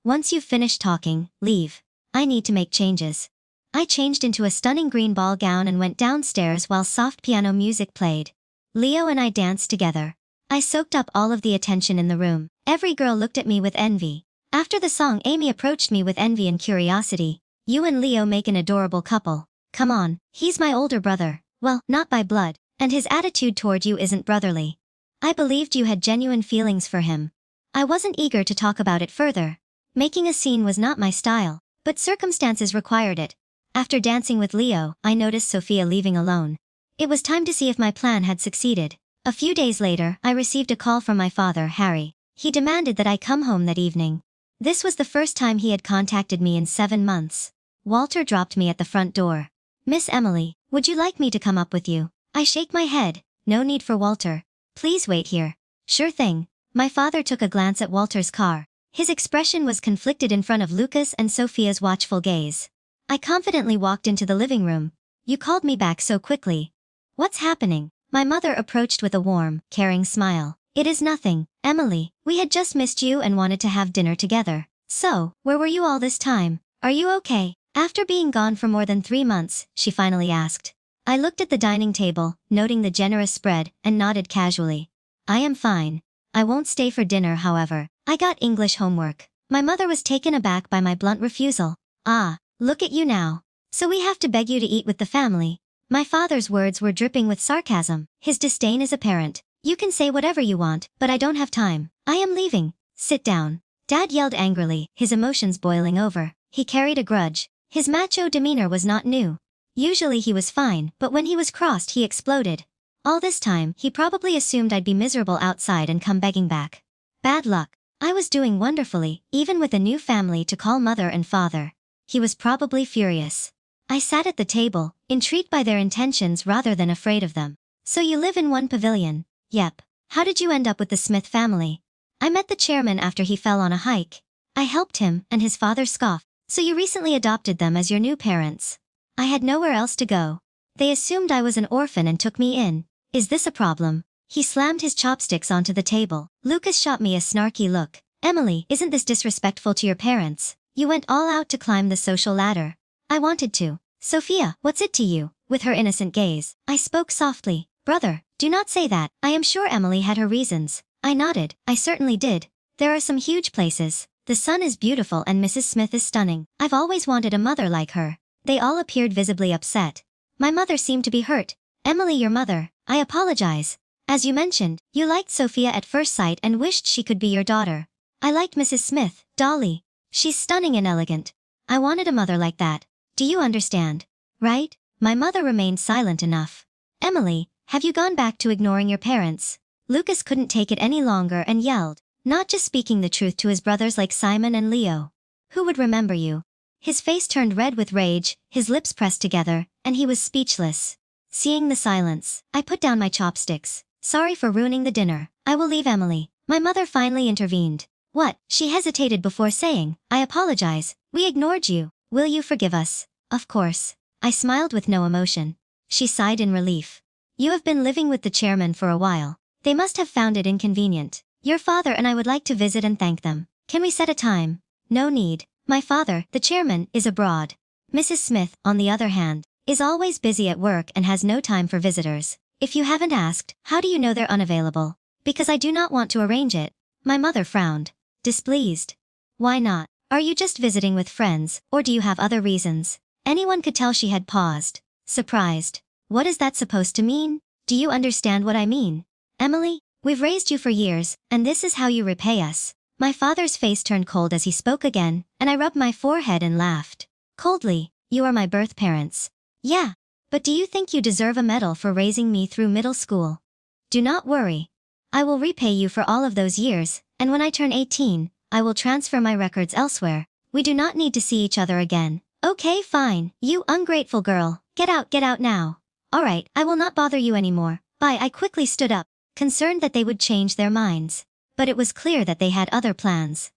"Once you've finished talking, leave. I need to make changes." I changed into a stunning green ball gown and went downstairs while soft piano music played. Leo and I danced together. I soaked up all of the attention in the room. Every girl looked at me with envy. After the song, Amy approached me with envy and curiosity. "You and Leo make an adorable couple." "Come on, he's my older brother. Well, not by blood, and his attitude toward you isn't brotherly." I believed you had genuine feelings for him. I wasn't eager to talk about it further. Making a scene was not my style, but circumstances required it. After dancing with Leo, I noticed Sophia leaving alone. It was time to see if my plan had succeeded. A few days later, I received a call from my father, Harry. He demanded that I come home that evening. This was the first time he had contacted me in 7 months. Walter dropped me at the front door. Miss Emily, would you like me to come up with you? I shake my head. No need for Walter. Please wait here. Sure thing. My father took a glance at Walter's car. His expression was conflicted in front of Lucas and Sophia's watchful gaze. I confidently walked into the living room. You called me back so quickly. What's happening? My mother approached with a warm, caring smile. It is nothing, Emily. We had just missed you and wanted to have dinner together. So, where were you all this time? Are you okay? After being gone for more than 3 months, she finally asked. I looked at the dining table, noting the generous spread, and nodded casually. I am fine. I won't stay for dinner, however. I got English homework. My mother was taken aback by my blunt refusal. Ah, look at you now. So we have to beg you to eat with the family. My father's words were dripping with sarcasm. His disdain is apparent. You can say whatever you want, but I don't have time. I am leaving. Sit down. Dad yelled angrily, his emotions boiling over. He carried a grudge. His macho demeanor was not new. Usually he was fine, but when he was crossed he exploded. All this time, he probably assumed I'd be miserable outside and come begging back. Bad luck. I was doing wonderfully, even with a new family to call mother and father. He was probably furious. I sat at the table, intrigued by their intentions rather than afraid of them. So you live in one pavilion? Yep. How did you end up with the Smith family? I met the chairman after he fell on a hike. I helped him, and his father scoffed. So you recently adopted them as your new parents? I had nowhere else to go. They assumed I was an orphan and took me in. Is this a problem? He slammed his chopsticks onto the table. Lucas shot me a snarky look. Emily, isn't this disrespectful to your parents? You went all out to climb the social ladder. I wanted to. Sophia, what's it to you? With her innocent gaze, I spoke softly. Brother, do not say that. I am sure Emily had her reasons. I nodded. I certainly did. There are some huge places. The sun is beautiful and Mrs. Smith is stunning. I've always wanted a mother like her. They all appeared visibly upset. My mother seemed to be hurt. Emily, your mother. I apologize. As you mentioned, you liked Sophia at first sight and wished she could be your daughter. I liked Mrs. Smith, Dolly. She's stunning and elegant. I wanted a mother like that. Do you understand? Right? My mother remained silent enough. Emily, have you gone back to ignoring your parents? Lucas couldn't take it any longer and yelled, not just speaking the truth to his brothers like Simon and Leo. Who would remember you? His face turned red with rage, his lips pressed together, and he was speechless. Seeing the silence, I put down my chopsticks. Sorry for ruining the dinner. I will leave, Emily. My mother finally intervened. What? She hesitated before saying, I apologize. We ignored you. Will you forgive us? Of course. I smiled with no emotion. She sighed in relief. You have been living with the chairman for a while. They must have found it inconvenient. Your father and I would like to visit and thank them. Can we set a time? No need. My father, the chairman, is abroad. Mrs. Smith, on the other hand, is always busy at work and has no time for visitors. If you haven't asked, how do you know they're unavailable? Because I do not want to arrange it. My mother frowned. Displeased. Why not? Are you just visiting with friends, or do you have other reasons? Anyone could tell she had paused. Surprised. What is that supposed to mean? Do you understand what I mean? Emily, we've raised you for years, and this is how you repay us. My father's face turned cold as he spoke again, and I rubbed my forehead and laughed. Coldly, you are my birth parents. Yeah. But do you think you deserve a medal for raising me through middle school? Do not worry. I will repay you for all of those years, and when I turn 18, I will transfer my records elsewhere. We do not need to see each other again. Okay, fine. You ungrateful girl. Get out now. Alright, I will not bother you anymore. Bye. I quickly stood up, concerned that they would change their minds. But it was clear that they had other plans.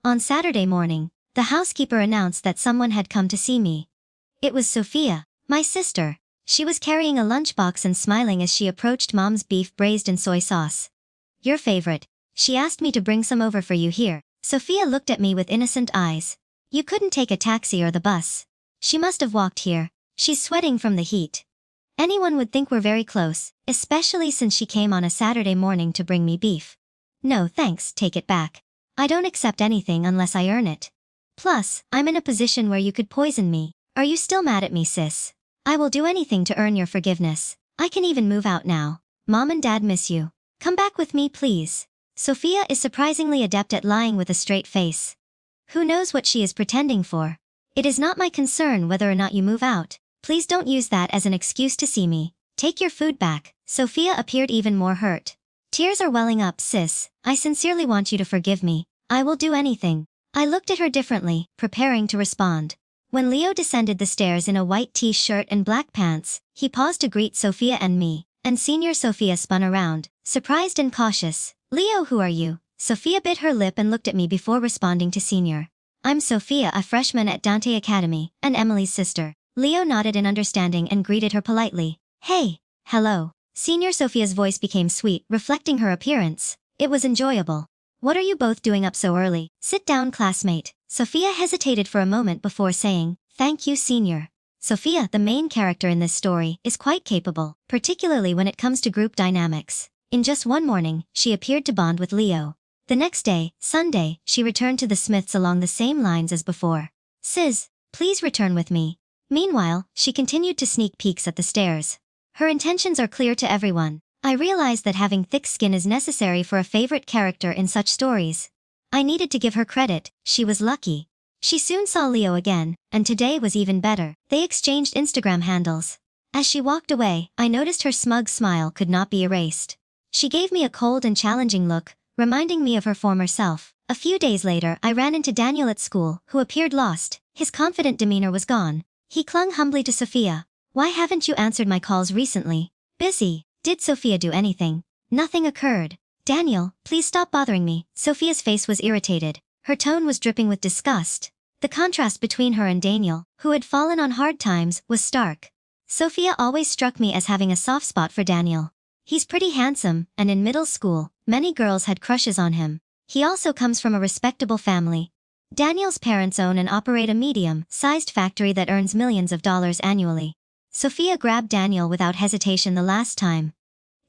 On Saturday morning, the housekeeper announced that someone had come to see me. It was Sophia, my sister. She was carrying a lunchbox and smiling as she approached Mom's beef braised in soy sauce. Your favorite. She asked me to bring some over for you here. Sophia looked at me with innocent eyes. You couldn't take a taxi or the bus. She must have walked here. She's sweating from the heat. Anyone would think we're very close, especially since she came on a Saturday morning to bring me beef. No thanks, take it back. I don't accept anything unless I earn it. Plus, I'm in a position where you could poison me. Are you still mad at me, sis? I will do anything to earn your forgiveness. I can even move out now. Mom and Dad miss you. Come back with me, please. Sophia is surprisingly adept at lying with a straight face. Who knows what she is pretending for? It is not my concern whether or not you move out. Please don't use that as an excuse to see me. Take your food back. Sophia appeared even more hurt. Tears are welling up, sis. I sincerely want you to forgive me. I will do anything. I looked at her differently, preparing to respond. When Leo descended the stairs in a white t-shirt and black pants, he paused to greet Sophia and me, and Senior Sophia spun around, surprised and cautious. "Leo, who are you?" Sophia bit her lip and looked at me before responding to Senior. "I'm Sophia, a freshman at Dante Academy, and Emily's sister." Leo nodded in understanding and greeted her politely. "Hey." "Hello." Senior Sophia's voice became sweet, reflecting her appearance. It was enjoyable. "What are you both doing up so early?" "Sit down, classmate." Sophia hesitated for a moment before saying, "Thank you, Senior." Sophia, the main character in this story, is quite capable, particularly when it comes to group dynamics. In just one morning, she appeared to bond with Leo. The next day, Sunday, she returned to the Smiths along the same lines as before. "Sis, please return with me." Meanwhile, she continued to sneak peeks at the stairs. Her intentions are clear to everyone. I realized that having thick skin is necessary for a favorite character in such stories. I needed to give her credit, she was lucky. She soon saw Leo again, and today was even better. They exchanged Instagram handles. As she walked away, I noticed her smug smile could not be erased. She gave me a cold and challenging look, reminding me of her former self. A few days later, I ran into Daniel at school, who appeared lost. His confident demeanor was gone. He clung humbly to Sophia. "Why haven't you answered my calls recently?" "Busy." "Did Sophia do anything?" "Nothing occurred." "Daniel, please stop bothering me." Sophia's face was irritated. Her tone was dripping with disgust. The contrast between her and Daniel, who had fallen on hard times, was stark. Sophia always struck me as having a soft spot for Daniel. He's pretty handsome, and in middle school, many girls had crushes on him. He also comes from a respectable family. Daniel's parents own and operate a medium-sized factory that earns millions of dollars annually. Sophia grabbed Daniel without hesitation the last time.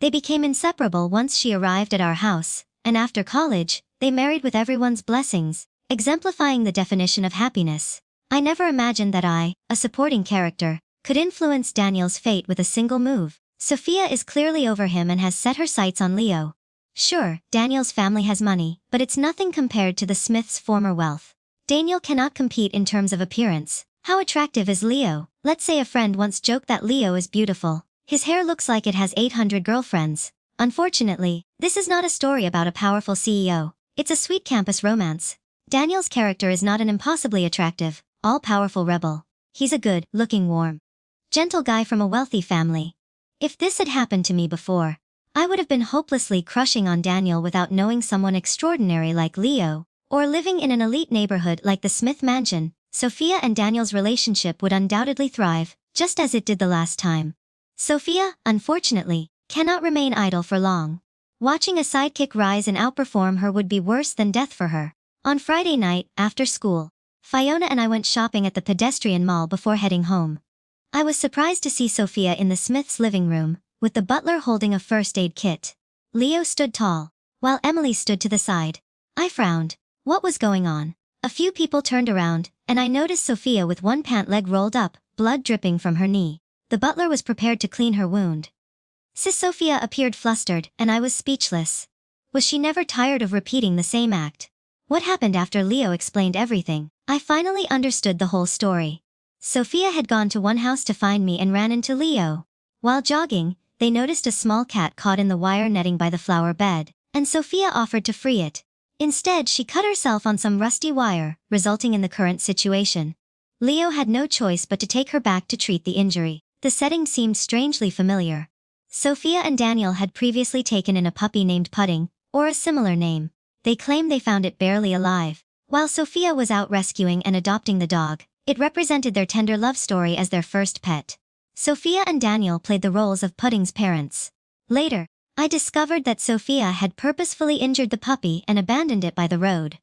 They became inseparable once she arrived at our house, and after college, they married with everyone's blessings, exemplifying the definition of happiness. I never imagined that I, a supporting character, could influence Daniel's fate with a single move. Sophia is clearly over him and has set her sights on Leo. Sure, Daniel's family has money, but it's nothing compared to the Smiths' former wealth. Daniel cannot compete in terms of appearance. How attractive is Leo? Let's say a friend once joked that Leo is beautiful. His hair looks like it has 800 girlfriends. Unfortunately, this is not a story about a powerful CEO. It's a sweet campus romance. Daniel's character is not an impossibly attractive, all-powerful rebel. He's a good-looking, warm, gentle guy from a wealthy family. If this had happened to me before, I would have been hopelessly crushing on Daniel without knowing someone extraordinary like Leo, or living in an elite neighborhood like the Smith Mansion. Sophia and Daniel's relationship would undoubtedly thrive, just as it did the last time. Sophia, unfortunately, cannot remain idle for long. Watching a sidekick rise and outperform her would be worse than death for her. On Friday night, after school, Fiona and I went shopping at the pedestrian mall before heading home. I was surprised to see Sophia in the Smiths' living room, with the butler holding a first aid kit. Leo stood tall, while Emily stood to the side. I frowned. What was going on? A few people turned around, and I noticed Sophia with one pant leg rolled up, blood dripping from her knee. The butler was prepared to clean her wound. Sis Sophia appeared flustered, and I was speechless. Was she never tired of repeating the same act? What happened after Leo explained everything? I finally understood the whole story. Sophia had gone to one house to find me and ran into Leo. While jogging, they noticed a small cat caught in the wire netting by the flower bed, and Sophia offered to free it. Instead, she cut herself on some rusty wire, resulting in the current situation. Leo had no choice but to take her back to treat the injury. The setting seemed strangely familiar. Sophia and Daniel had previously taken in a puppy named Pudding, or a similar name. They claimed they found it barely alive. While Sophia was out rescuing and adopting the dog, it represented their tender love story as their first pet. Sophia and Daniel played the roles of Pudding's parents. Later, I discovered that Sophia had purposefully injured the puppy and abandoned it by the road.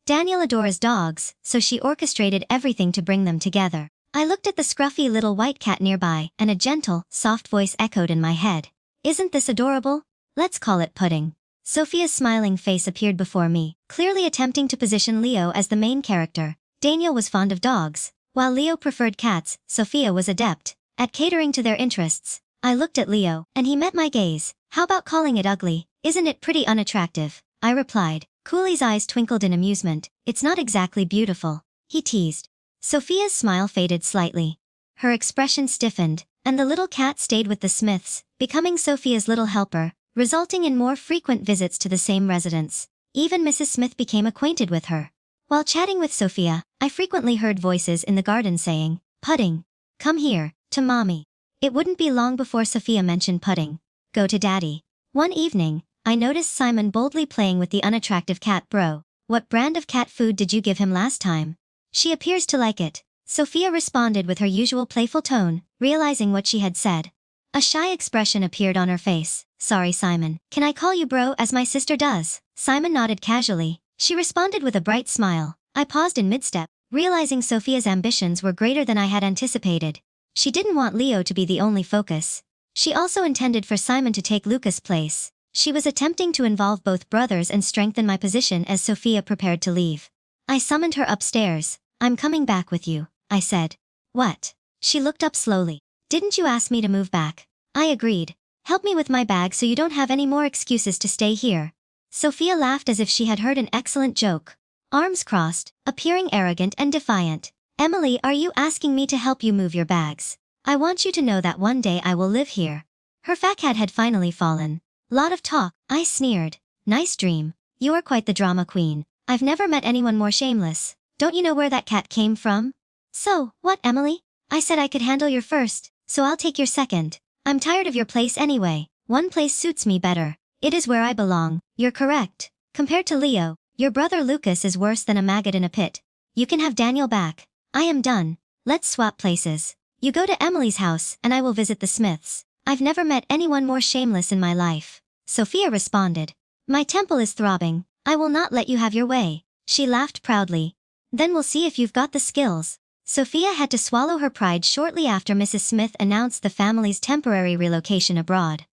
Daniel adores dogs, so she orchestrated everything to bring them together. I looked at the scruffy little white cat nearby, and a gentle, soft voice echoed in my head. "Isn't this adorable? Let's call it Pudding." Sophia's smiling face appeared before me, clearly attempting to position Leo as the main character. Daniel was fond of dogs. While Leo preferred cats, Sophia was adept at catering to their interests. I looked at Leo, and he met my gaze. "How about calling it ugly? Isn't it pretty unattractive?" I replied. Cooley's eyes twinkled in amusement. "It's not exactly beautiful," he teased. Sophia's smile faded slightly. Her expression stiffened, and the little cat stayed with the Smiths, becoming Sophia's little helper, resulting in more frequent visits to the same residence. Even Mrs. Smith became acquainted with her. While chatting with Sophia, I frequently heard voices in the garden saying, "Pudding. Come here, to mommy." It wouldn't be long before Sophia mentioned pudding. Go to daddy. One evening, I noticed Simon boldly playing with the unattractive cat. "Bro, what brand of cat food did you give him last time? She appears to like it." Sophia responded with her usual playful tone, realizing what she had said. A shy expression appeared on her face. "Sorry, Simon. Can I call you bro as my sister does?" Simon nodded casually. She responded with a bright smile. I paused in mid-step, realizing Sophia's ambitions were greater than I had anticipated. She didn't want Leo to be the only focus. She also intended for Simon to take Lucas' place. She was attempting to involve both brothers and strengthen my position as Sophia prepared to leave. I summoned her upstairs. "I'm coming back with you," I said. "What?" She looked up slowly. "Didn't you ask me to move back?" I agreed. "Help me with my bag so you don't have any more excuses to stay here." Sophia laughed as if she had heard an excellent joke. Arms crossed, appearing arrogant and defiant. "Emily, are you asking me to help you move your bags? I want you to know that one day I will live here." Her facade had finally fallen. "Lot of talk," I sneered. "Nice dream. You are quite the drama queen. I've never met anyone more shameless. Don't you know where that cat came from?" "So, what, Emily? I said I could handle your first, so I'll take your second. I'm tired of your place anyway. One place suits me better. It is where I belong." "You're correct. Compared to Leo, your brother Lucas is worse than a maggot in a pit. You can have Daniel back. I am done. Let's swap places. You go to Emily's house and I will visit the Smiths. I've never met anyone more shameless in my life." Sophia responded. "My temple is throbbing. I will not let you have your way." She laughed proudly. "Then we'll see if you've got the skills." Sophia had to swallow her pride shortly after Mrs. Smith announced the family's temporary relocation abroad.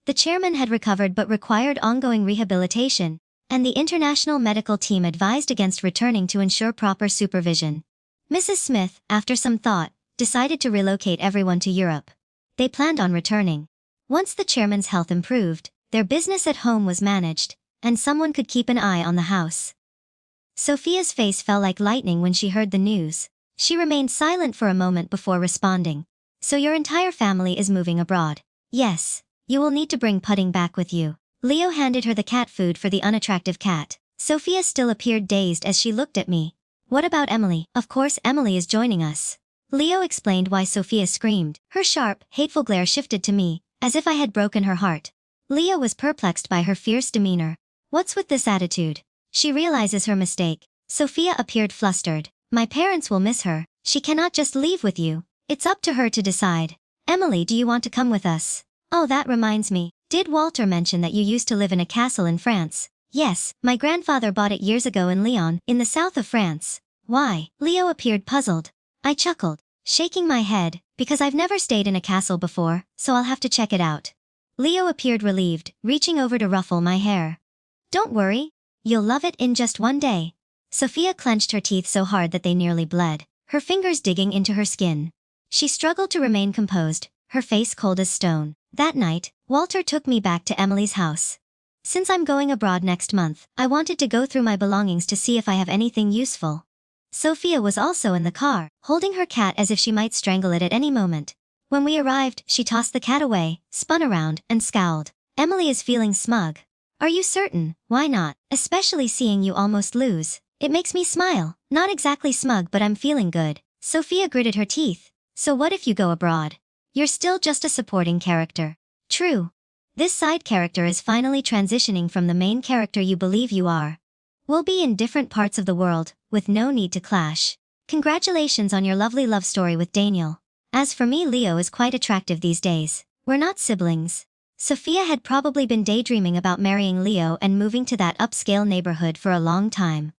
The chairman had recovered but required ongoing rehabilitation, and the international medical team advised against returning to ensure proper supervision. Mrs. Smith, after some thought, decided to relocate everyone to Europe. They planned on returning. Once the chairman's health improved, their business at home was managed, and someone could keep an eye on the house. Sophia's face fell like lightning when she heard the news. She remained silent for a moment before responding. "So your entire family is moving abroad?" "Yes. You will need to bring Pudding back with you." Leo handed her the cat food for the unattractive cat. Sophia still appeared dazed as she looked at me. "What about Emily?" "Of course Emily is joining us." Leo explained why Sophia screamed. Her sharp, hateful glare shifted to me, as if I had broken her heart. Leo was perplexed by her fierce demeanor. "What's with this attitude?" She realizes her mistake. Sophia appeared flustered. "My parents will miss her. She cannot just leave with you. It's up to her to decide." "Emily, do you want to come with us?" "Oh, that reminds me. Did Walter mention that you used to live in a castle in France?" "Yes, my grandfather bought it years ago in Lyon, in the south of France." "Why?" Leo appeared puzzled. I chuckled, shaking my head, because I've never stayed in a castle before, so I'll have to check it out. Leo appeared relieved, reaching over to ruffle my hair. "Don't worry. You'll love it in just one day." Sophia clenched her teeth so hard that they nearly bled, her fingers digging into her skin. She struggled to remain composed, her face cold as stone. That night, Walter took me back to Emily's house. "Since I'm going abroad next month, I wanted to go through my belongings to see if I have anything useful." Sophia was also in the car, holding her cat as if she might strangle it at any moment. When we arrived, she tossed the cat away, spun around, and scowled. "Emily is feeling smug." "Are you certain? Why not? Especially seeing you almost lose. It makes me smile." "Not exactly smug, but I'm feeling good." Sophia gritted her teeth. "So what if you go abroad? You're still just a supporting character." "True. This side character is finally transitioning from the main character you believe you are. We'll be in different parts of the world, with no need to clash. Congratulations on your lovely love story with Daniel. As for me, Leo is quite attractive these days. We're not siblings." Sophia had probably been daydreaming about marrying Leo and moving to that upscale neighborhood for a long time.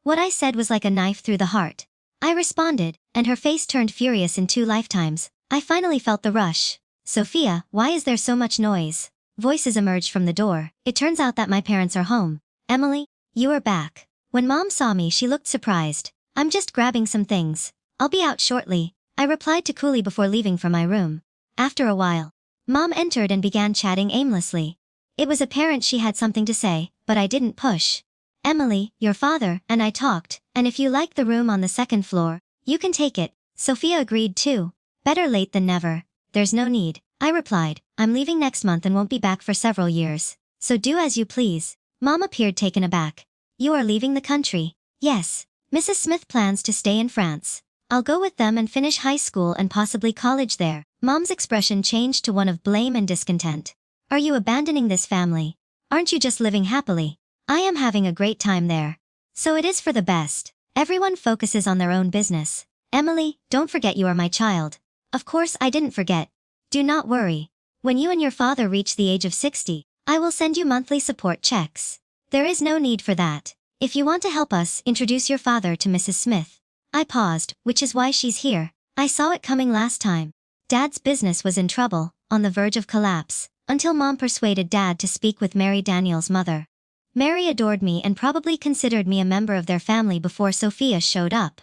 What I said was like a knife through the heart. I responded, and her face turned furious in 2 lifetimes. I finally felt the rush. "Sophia, why is there so much noise?" Voices emerged from the door. "It turns out that my parents are home." "Emily, you are back." When Mom saw me, she looked surprised. "I'm just grabbing some things. I'll be out shortly," I replied to coolly before leaving for my room. After a while, Mom entered and began chatting aimlessly. It was apparent she had something to say, but I didn't push. "Emily, your father and I talked, and if you like the room on the 2nd floor, you can take it." Sophia agreed too. "Better late than never." "There's no need," I replied. "I'm leaving next month and won't be back for several years. So do as you please." Mom appeared taken aback. "You are leaving the country?" Yes, Mrs. Smith plans to stay in France. I'll go with them and finish high school and possibly college there. Mom's expression changed to one of blame and discontent. Are you abandoning this family? Aren't you just living happily? I am having a great time there. So it is for the best. Everyone focuses on their own business. Emily, don't forget you are my child. Of course I didn't forget. Do not worry. When you and your father reach the age of 60, I will send you monthly support checks. There is no need for that. If you want to help us, introduce your father to Mrs. Smith. I paused, which is why she's here. I saw it coming last time. Dad's business was in trouble, on the verge of collapse, until Mom persuaded Dad to speak with Mary, Daniel's mother. Mary adored me and probably considered me a member of their family before Sophia showed up.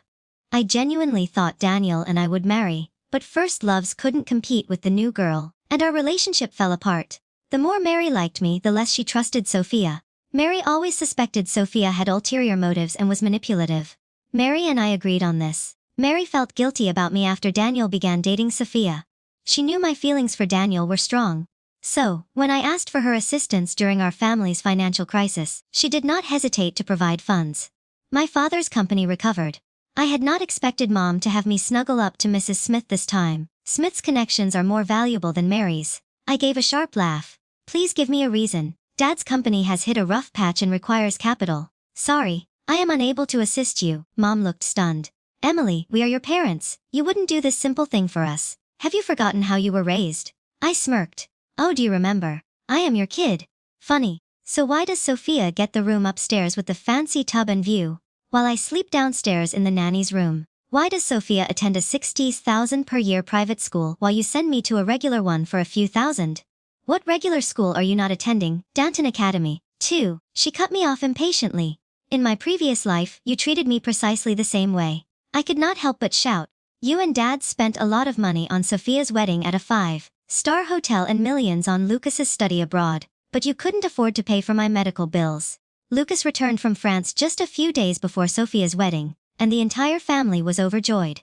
I genuinely thought Daniel and I would marry, but first loves couldn't compete with the new girl, and our relationship fell apart. The more Mary liked me, the less she trusted Sophia. Mary always suspected Sophia had ulterior motives and was manipulative. Mary and I agreed on this. Mary felt guilty about me after Daniel began dating Sophia. She knew my feelings for Daniel were strong. So, when I asked for her assistance during our family's financial crisis, she did not hesitate to provide funds. My father's company recovered. I had not expected Mom to have me snuggle up to Mrs. Smith this time. Smith's connections are more valuable than Mary's. I gave a sharp laugh. Please give me a reason. Dad's company has hit a rough patch and requires capital. Sorry, I am unable to assist you. Mom looked stunned. Emily, we are your parents. You wouldn't do this simple thing for us. Have you forgotten how you were raised? I smirked. Oh, do you remember? I am your kid. Funny. So why does Sophia get the room upstairs with the fancy tub and view, while I sleep downstairs in the nanny's room? Why does Sophia attend a 60,000 per year private school while you send me to a regular one for a few thousand? What regular school are you not attending? Danton Academy. 2. She cut me off impatiently. In my previous life, you treated me precisely the same way. I could not help but shout. You and Dad spent a lot of money on Sophia's wedding at a 5-star hotel and millions on Lucas's study abroad, but you couldn't afford to pay for my medical bills. Lucas returned from France just a few days before Sophia's wedding, and the entire family was overjoyed.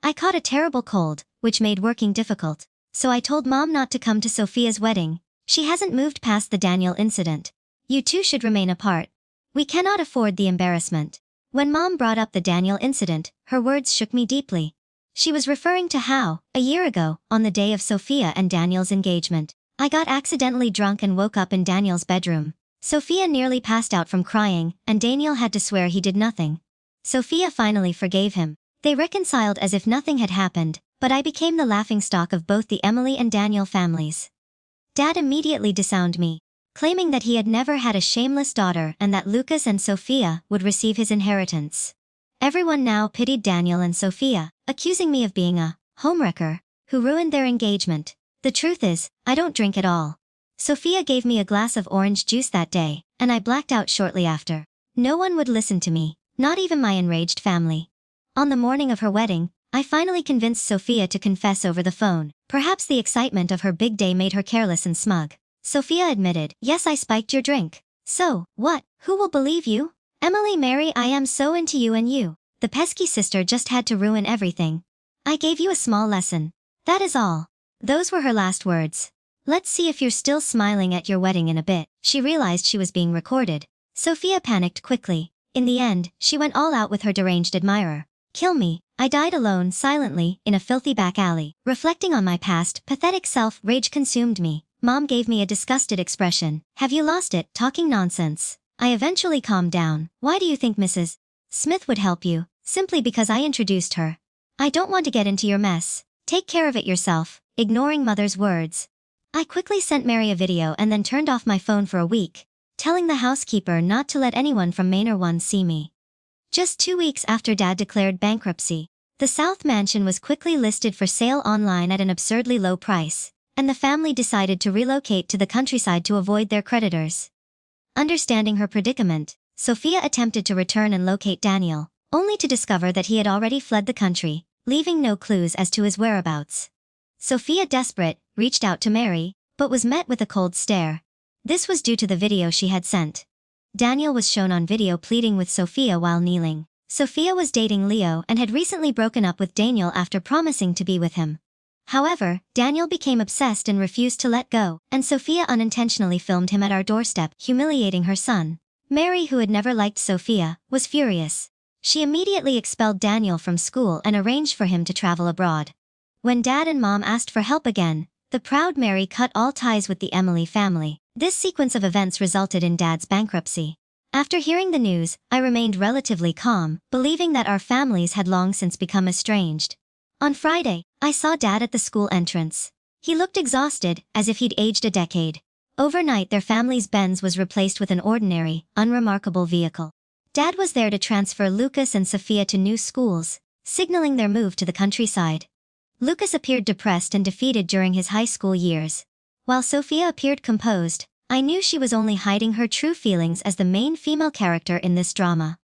I caught a terrible cold, which made working difficult, so I told Mom not to come to Sophia's wedding. She hasn't moved past the Daniel incident. You two should remain apart. We cannot afford the embarrassment. When Mom brought up the Daniel incident, her words shook me deeply. She was referring to how, a year ago, on the day of Sophia and Daniel's engagement, I got accidentally drunk and woke up in Daniel's bedroom. Sophia nearly passed out from crying, and Daniel had to swear he did nothing. Sophia finally forgave him. They reconciled as if nothing had happened, but I became the laughingstock of both the Emily and Daniel families. Dad immediately disowned me, claiming that he had never had a shameless daughter and that Lucas and Sophia would receive his inheritance. Everyone now pitied Daniel and Sophia, accusing me of being a homewrecker who ruined their engagement. The truth is, I don't drink at all. Sophia gave me a glass of orange juice that day, and I blacked out shortly after. No one would listen to me, not even my enraged family. On the morning of her wedding, I finally convinced Sophia to confess over the phone. Perhaps the excitement of her big day made her careless and smug. Sophia admitted, yes, I spiked your drink. So, what? Who will believe you? Emily, Mary, I am so into you and you. The pesky sister just had to ruin everything. I gave you a small lesson. That is all. Those were her last words. Let's see if you're still smiling at your wedding in a bit. She realized she was being recorded. Sophia panicked quickly. In the end, she went all out with her deranged admirer. Kill me. I died alone, silently, in a filthy back alley. Reflecting on my past, pathetic self, rage consumed me. Mom gave me a disgusted expression. Have you lost it, talking nonsense? I eventually calmed down. Why do you think Mrs. Smith would help you? Simply because I introduced her. I don't want to get into your mess. Take care of it yourself. Ignoring Mother's words, I quickly sent Mary a video and then turned off my phone for a week, telling the housekeeper not to let anyone from Manor 1 see me. Just 2 weeks after Dad declared bankruptcy, the South Mansion was quickly listed for sale online at an absurdly low price, and the family decided to relocate to the countryside to avoid their creditors. Understanding her predicament, Sophia attempted to return and locate Daniel, only to discover that he had already fled the country, leaving no clues as to his whereabouts. Sophia, desperate, reached out to Mary, but was met with a cold stare. This was due to the video she had sent. Daniel was shown on video pleading with Sophia while kneeling. Sophia was dating Leo and had recently broken up with Daniel after promising to be with him. However, Daniel became obsessed and refused to let go, and Sophia unintentionally filmed him at our doorstep, humiliating her son. Mary, who had never liked Sophia, was furious. She immediately expelled Daniel from school and arranged for him to travel abroad. When Dad and Mom asked for help again, the proud Mary cut all ties with the Emily family. This sequence of events resulted in Dad's bankruptcy. After hearing the news, I remained relatively calm, believing that our families had long since become estranged. On Friday, I saw Dad at the school entrance. He looked exhausted, as if he'd aged a decade. Overnight, their family's Benz was replaced with an ordinary, unremarkable vehicle. Dad was there to transfer Lucas and Sophia to new schools, signaling their move to the countryside. Lucas appeared depressed and defeated during his high school years. While Sophia appeared composed, I knew she was only hiding her true feelings as the main female character in this drama.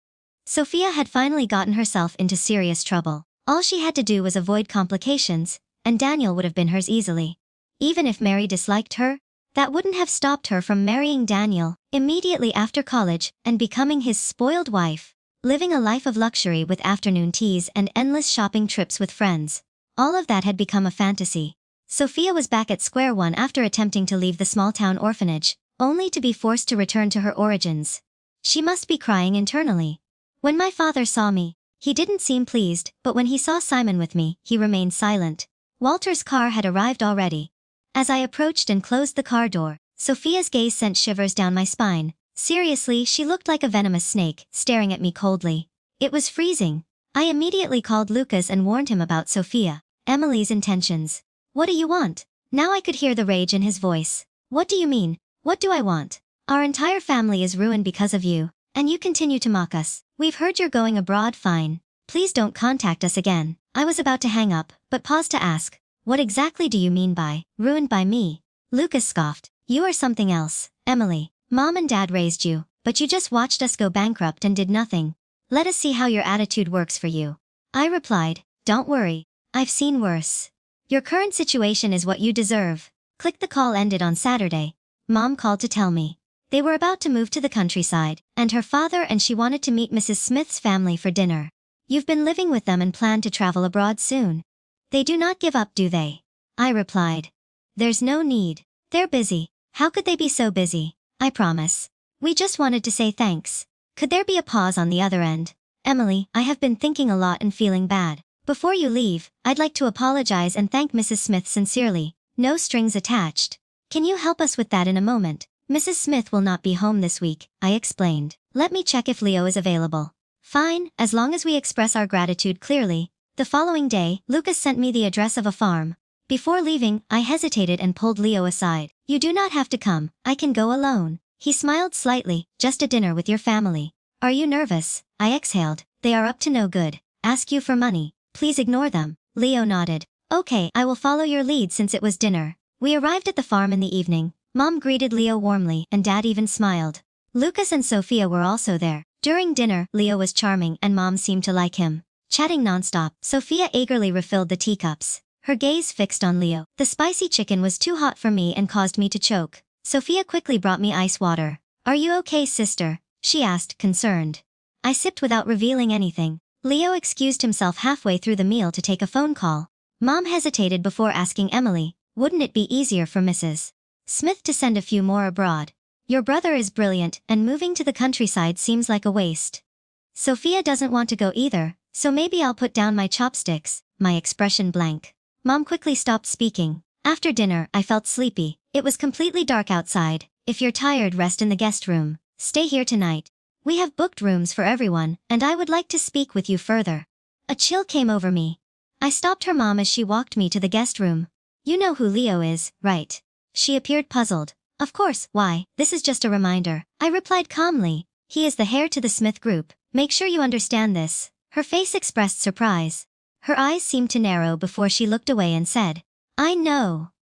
Sophia had finally gotten herself into serious trouble. All she had to do was avoid complications, and Daniel would have been hers easily. Even if Mary disliked her, that wouldn't have stopped her from marrying Daniel immediately after college and becoming his spoiled wife, living a life of luxury with afternoon teas and endless shopping trips with friends. All of that had become a fantasy. Sophia was back at square one after attempting to leave the small-town orphanage, only to be forced to return to her origins. She must be crying internally. When my father saw me, he didn't seem pleased, but when he saw Simon with me, he remained silent. Walter's car had arrived already. As I approached and closed the car door, Sophia's gaze sent shivers down my spine. Seriously, she looked like a venomous snake, staring at me coldly. It was freezing. I immediately called Lucas and warned him about Sophia, Emily's intentions. "What do you want?" Now I could hear the rage in his voice. "What do you mean? What do I want? Our entire family is ruined because of you, and you continue to mock us. We've heard you're going abroad, fine. Please don't contact us again." I was about to hang up, but paused to ask, "What exactly do you mean by ruined by me?" Lucas scoffed. "You are something else, Emily. Mom and Dad raised you, but you just watched us go bankrupt and did nothing. Let us see how your attitude works for you." I replied, "Don't worry. I've seen worse. Your current situation is what you deserve." Click. The call ended on Saturday. Mom called to tell me they were about to move to the countryside, and her father and she wanted to meet Mrs. Smith's family for dinner. "You've been living with them and plan to travel abroad soon. They do not give up, do they?" I replied. "There's no need. They're busy. How could they be so busy? I promise. We just wanted to say thanks." Could there be a pause on the other end? "Emily, I have been thinking a lot and feeling bad. Before you leave, I'd like to apologize and thank Mrs. Smith sincerely. No strings attached. Can you help us with that in a moment? Mrs. Smith will not be home this week," I explained. "Let me check if Leo is available." "Fine, as long as we express our gratitude clearly." The following day, Lucas sent me the address of a farm. Before leaving, I hesitated and pulled Leo aside. "You do not have to come, I can go alone." He smiled slightly. "Just a dinner with your family." "Are you nervous?" I exhaled. "They are up to no good. Ask you for money. Please ignore them." Leo nodded. "Okay, I will follow your lead since it was dinner." We arrived at the farm in the evening. Mom greeted Leo warmly and Dad even smiled. Lucas and Sophia were also there. During dinner, Leo was charming and Mom seemed to like him. Chatting nonstop, Sophia eagerly refilled the teacups, her gaze fixed on Leo. The spicy chicken was too hot for me and caused me to choke. Sophia quickly brought me ice water. "Are you okay, sister?" she asked, concerned. I sipped without revealing anything. Leo excused himself halfway through the meal to take a phone call. Mom hesitated before asking Emily, "Wouldn't it be easier for Mrs. Smith to send a few more abroad? Your brother is brilliant, and moving to the countryside seems like a waste. Sophia doesn't want to go either, so maybe I'll put down my chopsticks." My expression blank. Mom quickly stopped speaking. After dinner, I felt sleepy. It was completely dark outside. "If you're tired, rest in the guest room. Stay here tonight. We have booked rooms for everyone, and I would like to speak with you further." A chill came over me. I stopped her mom as she walked me to the guest room. "You know who Leo is, right?" She appeared puzzled. "Of course, why? This is just a reminder." I replied calmly. "He is the heir to the Smith Group. Make sure you understand this." Her face expressed surprise. Her eyes seemed to narrow before she looked away and said, "I know."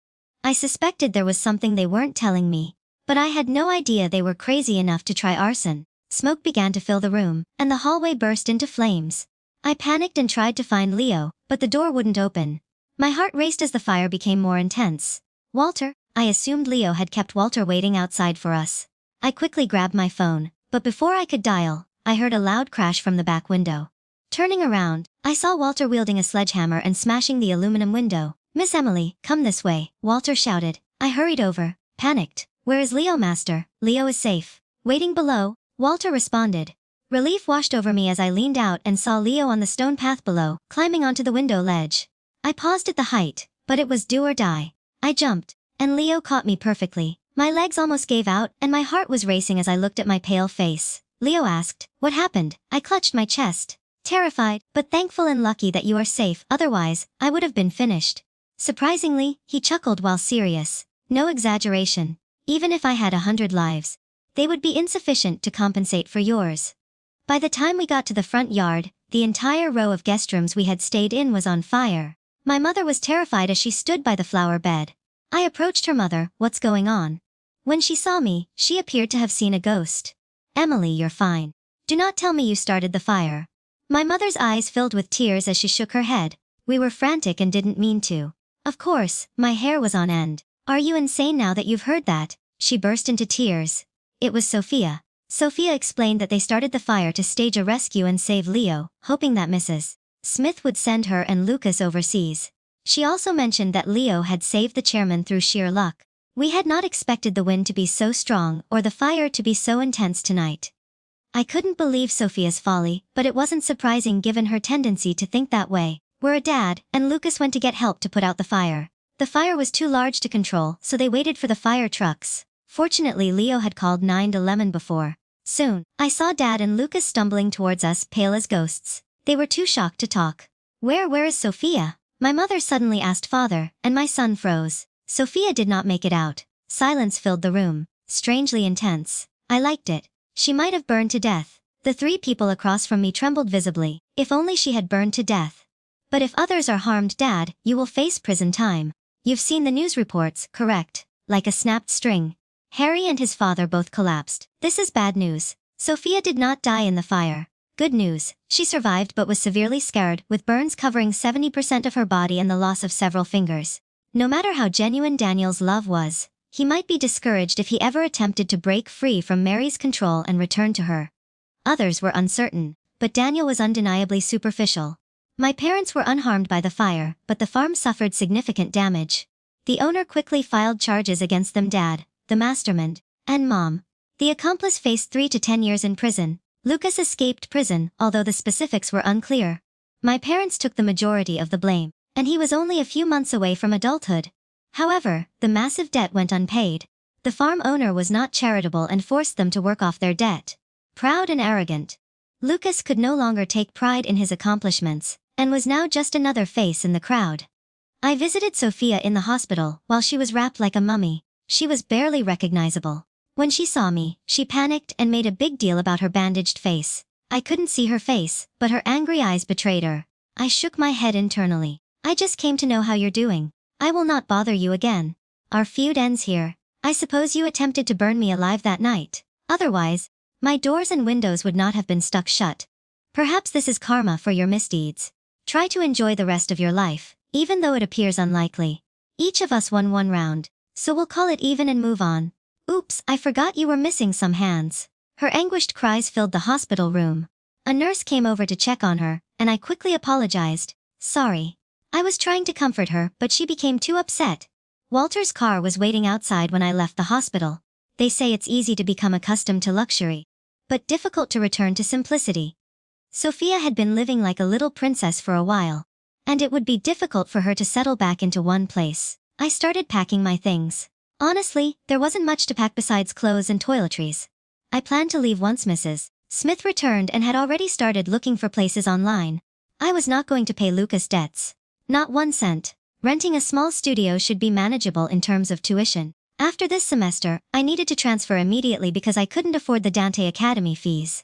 I suspected there was something they weren't telling me, but I had no idea they were crazy enough to try arson. Smoke began to fill the room, and the hallway burst into flames. I panicked and tried to find Leo, but the door wouldn't open. My heart raced as the fire became more intense. "Walter?" I assumed Leo had kept Walter waiting outside for us. I quickly grabbed my phone, but before I could dial, I heard a loud crash from the back window. Turning around, I saw Walter wielding a sledgehammer and smashing the aluminum window. "Miss Emily, come this way," Walter shouted. I hurried over, panicked. "Where is Leo, master?" "Leo is safe. Waiting below." Walter responded. Relief washed over me as I leaned out and saw Leo on the stone path below, climbing onto the window ledge. I paused at the height, but it was do or die. I jumped, and Leo caught me perfectly. My legs almost gave out, and my heart was racing as I looked at my pale face. Leo asked, "What happened?" I clutched my chest, terrified, but thankful and lucky that you are safe, otherwise, I would have been finished. Surprisingly, he chuckled while serious. No exaggeration. Even if I had 100 lives, they would be insufficient to compensate for yours. By the time we got to the front yard, the entire row of guest rooms we had stayed in was on fire. My mother was terrified as she stood by the flower bed. I approached her mother, "What's going on?" When she saw me, she appeared to have seen a ghost. "Emily, you're fine. Do not tell me you started the fire." My mother's eyes filled with tears as she shook her head. "We were frantic and didn't mean to." Of course, my hair was on end. "Are you insane now that you've heard that?" She burst into tears. It was Sophia. Sophia explained that they started the fire to stage a rescue and save Leo, hoping that Mrs. Smith would send her and Lucas overseas. She also mentioned that Leo had saved the chairman through sheer luck. We had not expected the wind to be so strong or the fire to be so intense tonight. I couldn't believe Sophia's folly, but it wasn't surprising given her tendency to think that way. We're a dad, and Lucas went to get help to put out the fire. The fire was too large to control, so they waited for the fire trucks. Fortunately, Leo had called 911 before. Soon, I saw Dad and Lucas stumbling towards us, pale as ghosts. They were too shocked to talk. Where is Sophia?" My mother suddenly asked Father, and my son froze. Sophia did not make it out. Silence filled the room, strangely intense. I liked it. She might have burned to death. The 3 people across from me trembled visibly. If only she had burned to death. "But if others are harmed, Dad, you will face prison time. You've seen the news reports, correct?" Like a snapped string, Harry and his father both collapsed. "This is bad news. Sophia did not die in the fire. Good news, she survived but was severely scarred, with burns covering 70% of her body and the loss of several fingers. No matter how genuine Daniel's love was, he might be discouraged if he ever attempted to break free from Mary's control and return to her." Others were uncertain, but Daniel was undeniably superficial. My parents were unharmed by the fire, but the farm suffered significant damage. The owner quickly filed charges against them. Dad, the mastermind, and Mom. The accomplice faced 3 to 10 years in prison. Lucas escaped prison, although the specifics were unclear. My parents took the majority of the blame, and he was only a few months away from adulthood. However, the massive debt went unpaid. The farm owner was not charitable and forced them to work off their debt. Proud and arrogant, Lucas could no longer take pride in his accomplishments, and was now just another face in the crowd. I visited Sophia in the hospital while she was wrapped like a mummy. She was barely recognizable. When she saw me, she panicked and made a big deal about her bandaged face. I couldn't see her face, but her angry eyes betrayed her. I shook my head internally. "I just came to know how you're doing. I will not bother you again. Our feud ends here. I suppose you attempted to burn me alive that night. Otherwise, my doors and windows would not have been stuck shut. Perhaps this is karma for your misdeeds. Try to enjoy the rest of your life, even though it appears unlikely. Each of us won 1 round, so we'll call it even and move on." "Oops, I forgot you were missing some hands." Her anguished cries filled the hospital room. A nurse came over to check on her, and I quickly apologized. "Sorry." I was trying to comfort her, but she became too upset. Walter's car was waiting outside when I left the hospital. They say it's easy to become accustomed to luxury, but difficult to return to simplicity. Sophia had been living like a little princess for a while, and it would be difficult for her to settle back into one place. I started packing my things. Honestly, there wasn't much to pack besides clothes and toiletries. I planned to leave once Mrs. Smith returned and had already started looking for places online. I was not going to pay Lucas debts. Not 1 cent. Renting a small studio should be manageable in terms of tuition. After this semester, I needed to transfer immediately because I couldn't afford the Dante Academy fees.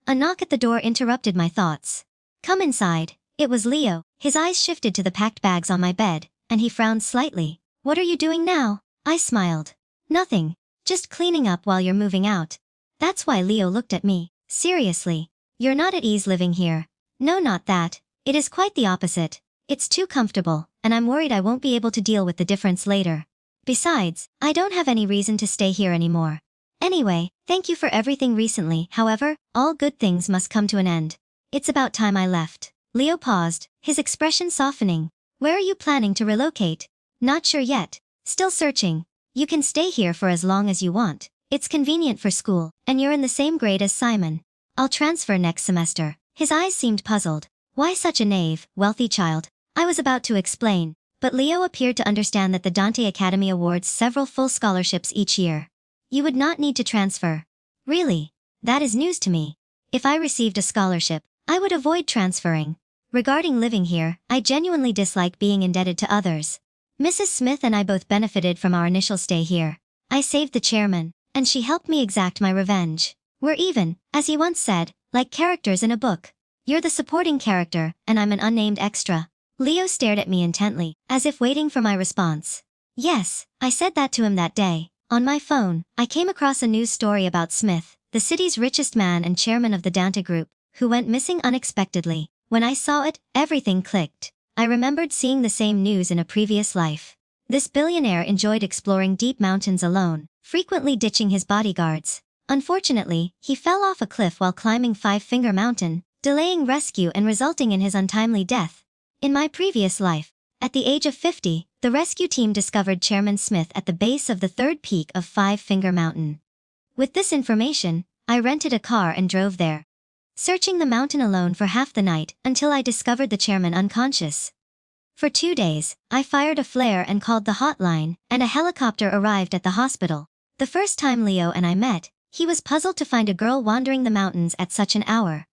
A knock at the door interrupted my thoughts. "Come inside." It was Leo. His eyes shifted to the packed bags on my bed, and he frowned slightly. "What are you doing now?" I smiled. "Nothing. Just cleaning up while you're moving out." That's why Leo looked at me. "Seriously? You're not at ease living here?" "No, not that. It is quite the opposite. It's too comfortable, and I'm worried I won't be able to deal with the difference later. Besides, I don't have any reason to stay here anymore. Anyway, thank you for everything recently. However, all good things must come to an end. It's about time I left." Leo paused, his expression softening. "Where are you planning to relocate?" "Not sure yet. Still searching. You can stay here for as long as you want. It's convenient for school, and you're in the same grade as Simon. I'll transfer next semester. His eyes seemed puzzled. Why such a naive, wealthy child? I was about to explain, but Leo appeared to understand that the Dante Academy awards several full scholarships each year. You would not need to transfer. Really? That is news to me. If I received a scholarship, I would avoid transferring. Regarding living here, I genuinely dislike being indebted to others. Mrs. Smith and I both benefited from our initial stay here. I saved the chairman, and she helped me exact my revenge. We're even, as he once said, like characters in a book. You're the supporting character, and I'm an unnamed extra. Leo stared at me intently, as if waiting for my response. Yes, I said that to him that day. On my phone, I came across a news story about Smith, the city's richest man and chairman of the Dante Group, who went missing unexpectedly. When I saw it, everything clicked. I remembered seeing the same news in a previous life. This billionaire enjoyed exploring deep mountains alone, frequently ditching his bodyguards. Unfortunately, he fell off a cliff while climbing Five Finger Mountain, delaying rescue and resulting in his untimely death. In my previous life, at the age of 50, the rescue team discovered Chairman Smith at the base of the third peak of Five Finger Mountain. With this information, I rented a car and drove there, searching the mountain alone for half the night until I discovered the chairman unconscious. For 2 days, I fired a flare and called the hotline, and a helicopter arrived at the hospital. The first time Leo and I met, he was puzzled to find a girl wandering the mountains at such an hour.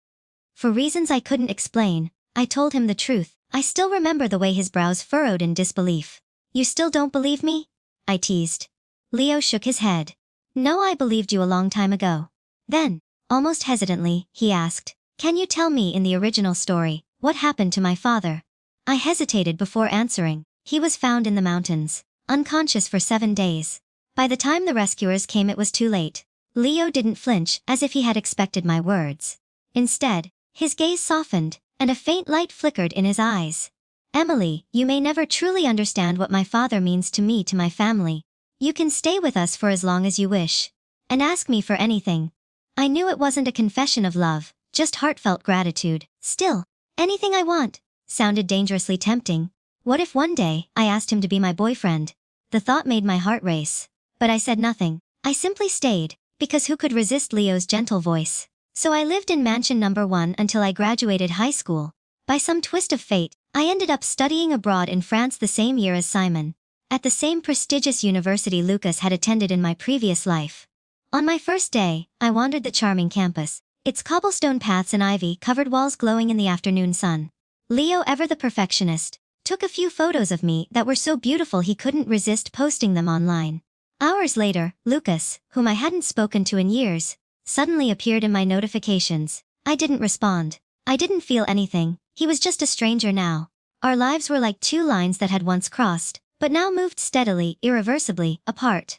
For reasons I couldn't explain, I told him the truth. I still remember the way his brows furrowed in disbelief. You still don't believe me? I teased. Leo shook his head. No, I believed you a long time ago. Then, almost hesitantly, he asked, can you tell me in the original story, what happened to my father? I hesitated before answering. He was found in the mountains, unconscious for 7 days. By the time the rescuers came it was too late. Leo didn't flinch, as if he had expected my words. Instead, his gaze softened, and a faint light flickered in his eyes. Emily, you may never truly understand what my father means to me, to my family. You can stay with us for as long as you wish. And ask me for anything. I knew it wasn't a confession of love, just heartfelt gratitude. Still, anything I want, sounded dangerously tempting. What if one day, I asked him to be my boyfriend? The thought made my heart race. But I said nothing. I simply stayed, because who could resist Leo's gentle voice? So I lived in mansion number 1 until I graduated high school. By some twist of fate, I ended up studying abroad in France the same year as Simon, at the same prestigious university Lucas had attended in my previous life. On my first day, I wandered the charming campus, its cobblestone paths and ivy-covered walls glowing in the afternoon sun. Leo, ever the perfectionist, took a few photos of me that were so beautiful he couldn't resist posting them online. Hours later, Lucas, whom I hadn't spoken to in years, suddenly appeared in my notifications. I didn't respond. I didn't feel anything. He was just a stranger now. Our lives were like two lines that had once crossed, but now moved steadily, irreversibly, apart.